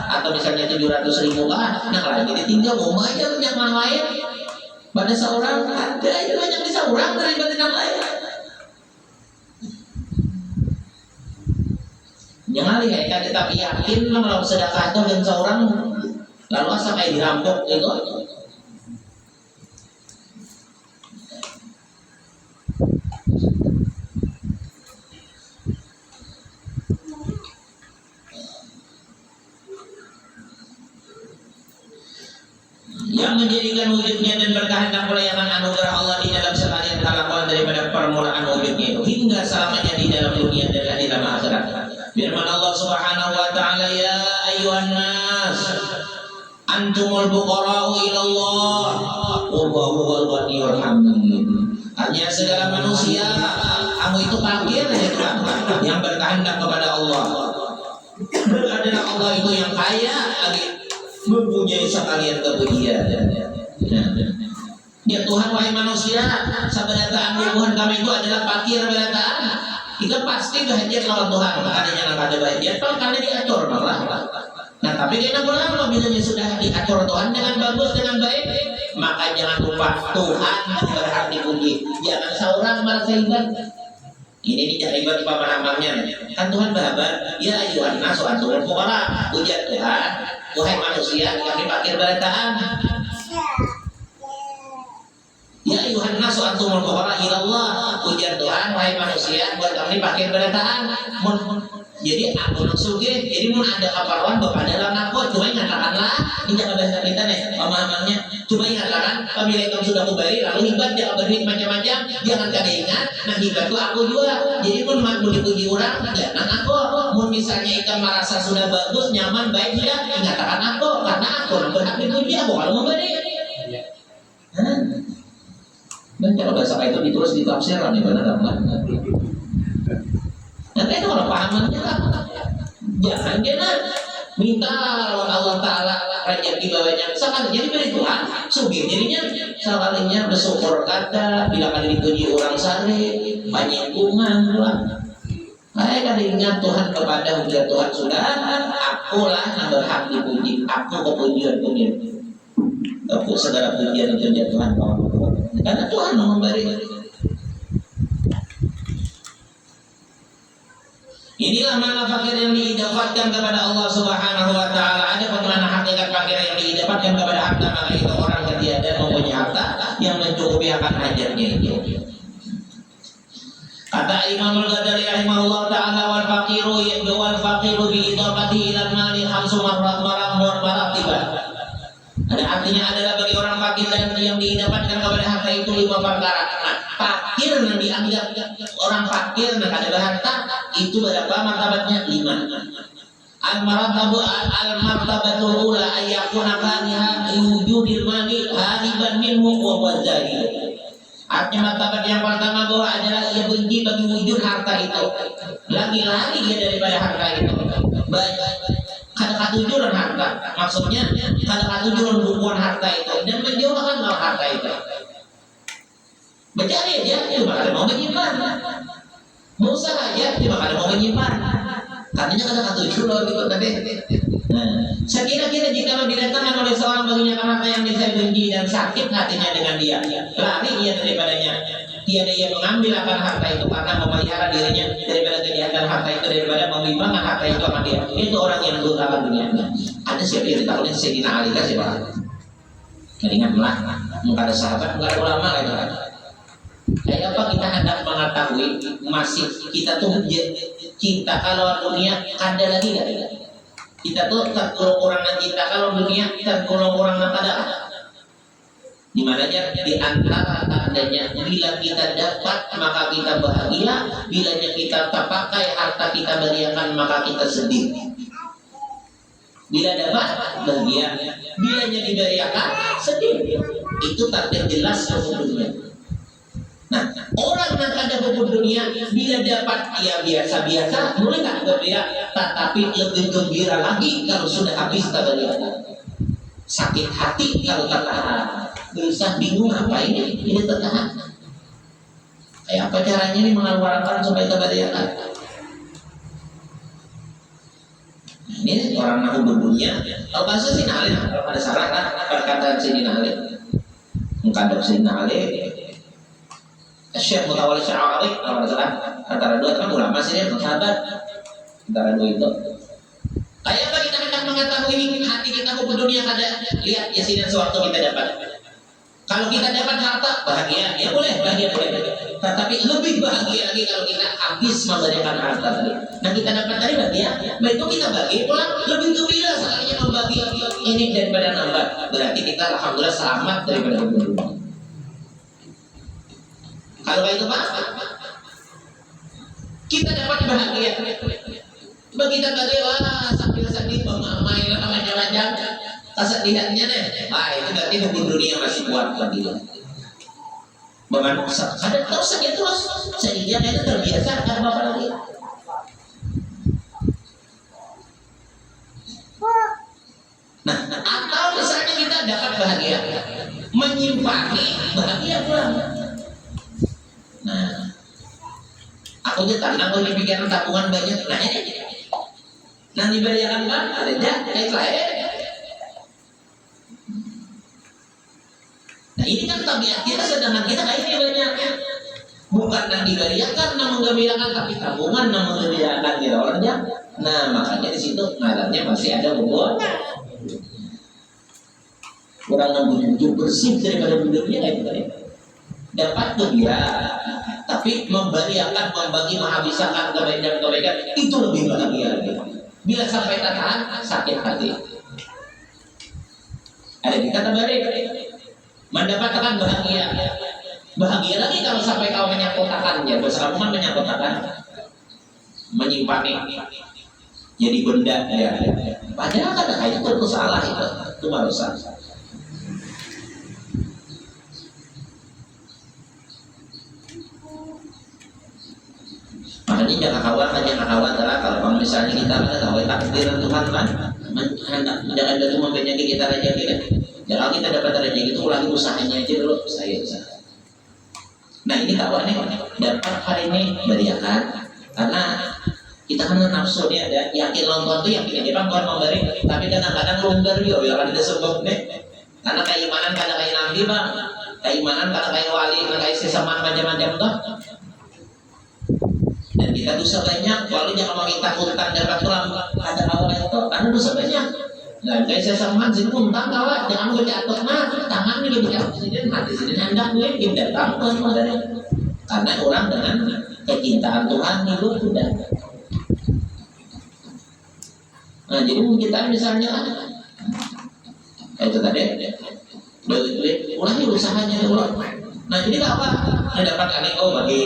atau misalnya 700.000 nah lagi ditinggal mau aja yang lain. Pada seorang ada itu banyak bisa orang daripada yang lain. Jangan lihat kan tetap yakin kalau sedekah itu dan seorang lalu asal kayak dirampok itu. Yang menjadikan wujudnya dan berkah dan pelayanan anugerah Allah di dalam sekalian halaman daripada permulaan wujudnya itu hingga selamanya di dalam dunia dan di dalam akhirat. Firman Allah Subhanahu wa taala, ya ayyuhan nas antumul fuqara'u ila Allah wa huwal ghaniyyul hamid. Hanya segala manusia kamu itu fakir ya Tuhan yang berkehendak kepada Allah. Adalah Allah itu yang kaya lagi mempunyai sekalian kepujian. Ya Tuhan wahai manusia, sabadataan hubungan kami itu adalah fakir badataan. Kita pasti bahagia lawan Tuhan. Makanya ada bahagia, karena diatur malah. Nah tapi dia pulang apabila sudah diatur Tuhan dengan bagus dengan baik, maka jangan lupa Tuhan berhak dipuji. Jangan seorang merasa hebat. Ini dicari buat pemahamannya. Kan Tuhan berhabar, ya ayuhan nasu antumul fuqara. Ujian Tuhan, wahai manusia, kami fakir berataan. Ya ayuhan nasu antumul fuqara ilallah. Ujian Tuhan, wahai manusia, buat kami fakir berataan. Jadi aku sugih, jadi mun ada kaparuan bapak dalam aku, cuma ingatkanlah, ini jangan bahasa kita nih, pemahamannya. Cuma ingatkan, apabila kamu sudah kembali, lalu hibat jangan berduit macam-macam, jangan kada ingat, nah hibat itu aku juga. Jadi mun dipuji orang, jangan aku. Mun misalnya ikan merasa sudah bagus, nyaman, baik sudah, ingatkan aku, karena aku berhak dipuji, aku kalau memberi. Dan kalau bahasa itu ditulis di tafsiran, nih benar enggak? Nanti itu kalau pahamannya lah, jangan minta lawan Allah Ta'ala rezeki bawahnya misalkan jadi dari Tuhan sugih jadinya sekalinya bersyukur kata bila kali dipuji orang sare panjangkungan lah. Saya kada ingat Tuhan kepada hujat Tuhan sudah akulah yang berhak dipuji, aku kepujian aku segala pujian itu Tuhan karena Tuhan memberi. Inilah mana fakir yang didapatkan kepada Allah Subhanahu wa taala. Ada bagaimana hakikat fakir yang didapatkan kepada harta, maka itu orang ketiadaan mempunyai harta yang mencukupi akan hajatnya itu. Kata Imam Al-Ghazali rahimahullah ta'ala, wal faqiru bi idafati ila mali khamsu maratibah. Ada artinya adalah bagi orang fakir dan yang didapatkan kepada harta itu 5 perkara. Nah, fakir yang dianggap orang fakir dan ada harta itu berapa martabatnya? 5. Al-martabatul ula ayyakuna kaniha wujudil mali hariban minhu wa wazahir. Artinya martabat yang pertama bahwa adalah ia benci bagi wujud harta itu, lagi-lagi dia daripada harta itu. Baik, kada katujuran harta, maksudnya kada katujuran hubungan harta itu dan menjauhkan harta itu. Mencari aja, cuma kada mau menyimpan. Berusaha aja, cuma kada mau menyimpan. Katanya kada katujuran gitu tadi. Nah, saya kira-kira jika didatangkan oleh seorang baginya harta yang bisa benci dan sakit hatinya dengan dia, lari ia daripadanya. Tiada ia mengambil akan harta itu karena memelihara dirinya daripada kejahatan harta itu, daripada membimbangkan harta itu akan dia. Itu orang yang durhaka dunia. Ada siapa yang ditakutin Sayyidina Ali kan siapa? Ingatlah, enggak ada sahabat, enggak ada ulama gitu kan. Kayak apa kita hendak mengetahui masih kita tuh cinta kalau dunia ada lagi enggak? Kita tuh tergolong orang yang cinta kalau dunia, tergolong orang yang ada. Di mananya di antara tandanya bila kita dapat maka kita bahagia, bila kita tak pakai harta kita beriakan maka kita sedih. Bila dapat bahagia, bila diberiakan sedih. Itu takdir jelas untuk dunia. Nah, orang yang ada buku dunia bila dapat ya biasa-biasa, boleh tak berbeda, tetapi lebih gembira lagi kalau sudah habis tabariah. Sakit hati kalau tertahan, bisa bingung apa ini tertahan. Kayak apa caranya ini mengeluarkan supaya tabariah? Ini orang yang berdunia. Kalau bahasa Sinale, kalau ada salah kan perkataan Sinale, mengkandung Sinale. Syekh Mutawalli Syara'ari kalau salah antara dua kan ulama sih dia sahabat antara dua itu. Kayak apa kita hendak mengetahui hati kita ke dunia kada lihat Yasin dan sewaktu kita dapat. Kalau kita dapat harta bahagia, ya boleh bahagia boleh. Tetapi lebih bahagia lagi kalau kita habis memberikan harta tadi. Nah kita dapat tadi bahagia, itu kita bagi pulang lebih gembira sekalinya membagi ini daripada nambah. Berarti kita alhamdulillah selamat daripada dunia. Kalau itu Pak, kita dapat bahagia. Coba kita bagi sambil sedih main macam-macam, kesedihannya deh. Itu berarti hukum dunia masih kuat bagi dia. Bagaimana? Ada tahu saja terus, sehingga kita terbiasa karena apa lagi? Nah, atau misalnya kita dapat bahagia, menyimpangi bahagia pulang. Nah, aku aja tanang kalau dipikiran tabungan banyak, nah ini nanti beriakan kan ada kayak lain. Nah ini kan tabiat kita, sedangkan kita kayaknya banyak bukan yang diberiakan namun menggembirakan, tapi tabungan namun menggembirakan gitu orangnya. Nah makanya di situ ngarannya masih ada hubungan kurang membujuk bersih daripada buduknya kayak gitu ya. Dapat gembira, tapi memberiakan, membagi, menghabiskan kebaikan itu lebih bahagia lagi. Bila sampai tahan, sakit hati. Ada kita terbalik, mendapatkan bahagia. Bahagia lagi kalau sampai kau menyakotakannya, bersambungan menyakotakan, menyimpannya, jadi benda ya. Padahal kadang-kadang itu salah itu baru salah. Makanya jangan khawatir kalau misalnya kita tahu takdir Tuhan kan jangan ada cuma penyakit kita rezeki kan. Jangan kita dapat rezeki itu lagi usahanya aja dulu saya. Nah ini kawannya dapat hari ini beriakan karena kita kan nafsu nih ada yakin nonton tuh yakin aja Tuhan memberi, tapi kadang-kadang longgar juga ya kan ada sebab nih karena keimanan kadang kayak nabi bang, keimanan kadang kayak wali, kadang kayak sesama macam-macam tuh. Dan kita dosa banyak, walau jangan meminta hutang dapat tulang ada awal itu, karena dosa banyak. Dan kayak saya samakan sini hutang kawan, jangan berjatuh tangan ini berjatuh sini, hati sini hendak gue kita datang dari karena orang dengan kecintaan Tuhan hidup sudah. Nah jadi kita misalnya itu tadi duit ulangi usahanya dulu. Nah jadi apa? Nah dapat aneko bagi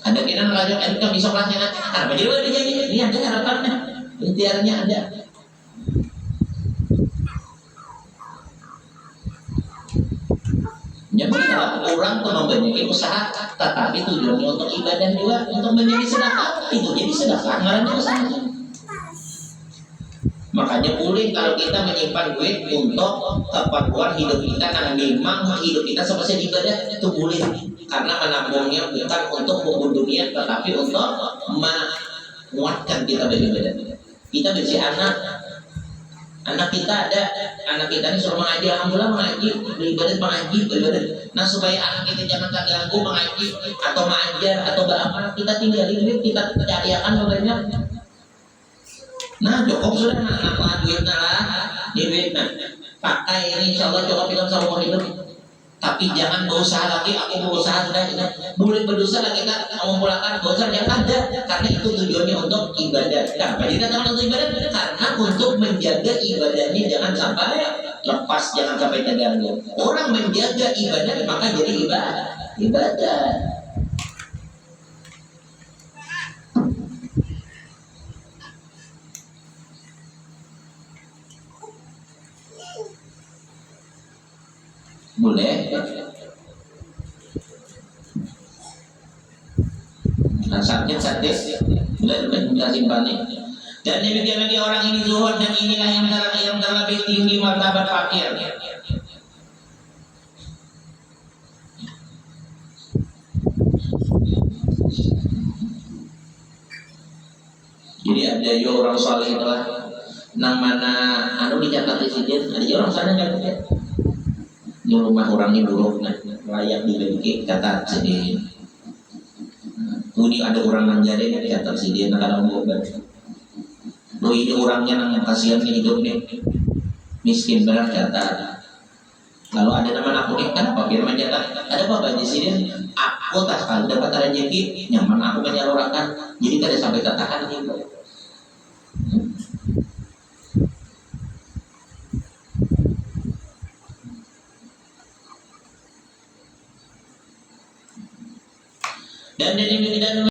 ada kira ngajak kita bisa kelasnya nanti. Apa jadi udah jadi ini ada harapannya, ikhtiarnya ada. Ya benar, orang tuh membanyak usaha, tetapi tujuannya untuk ibadah juga, untuk menjadi sedekah, itu jadi sedekah, ngarannya usaha. Makanya boleh kalau kita menyimpan duit untuk keperluan hidup kita, karena memang hidup kita seperti ibadah itu boleh, karena menabungnya bukan untuk hukum dunia, tetapi untuk menguatkan kita beribadah. Kita bersih anak kita ada, anak kita ini suruh mengaji, alhamdulillah mengaji, beribadah. Nah supaya anak kita jangan terganggu mengaji atau mengajar atau beramal, kita tinggalin duit, kita cariakan banyak. Nah cukup sudah anak duitnya lah, duit nah pakai ini insya Allah cukup film sama hidup. Tapi jangan berusaha lagi, aku berusaha sudah, boleh berdosa lagi kita mengumpulkan dosa jangan ada, karena itu tujuannya untuk ibadah. Kenapa kita untuk ibadah? Karena untuk menjaga ibadahnya jangan sampai lepas, jangan sampai terganggu. Orang menjaga ibadah maka jadi ibadah. Boleh. Nah, sakit boleh kita simpan. Dan demikian lagi orang ini zuhud, dan inilah yang terlebih tinggi martabat fakir. Jadi ada yo orang saleh itulah nang mana anu dicatat di sini, ada orang sana nggak ada. Di rumah orang ini buruk, nah layak dimiliki kata sedih. Ini ada orang manjare kata sedih, nak ada obat. Lo ini orangnya nang kasihan hidup nih, miskin benar kata. Lalu ada nama aku nih kan, Pak Firman jatah, ada apa baju sini? Aku tak sekali dapat rezeki, nyaman aku menyalurkan, jadi kada sampai katakan gitu. Dan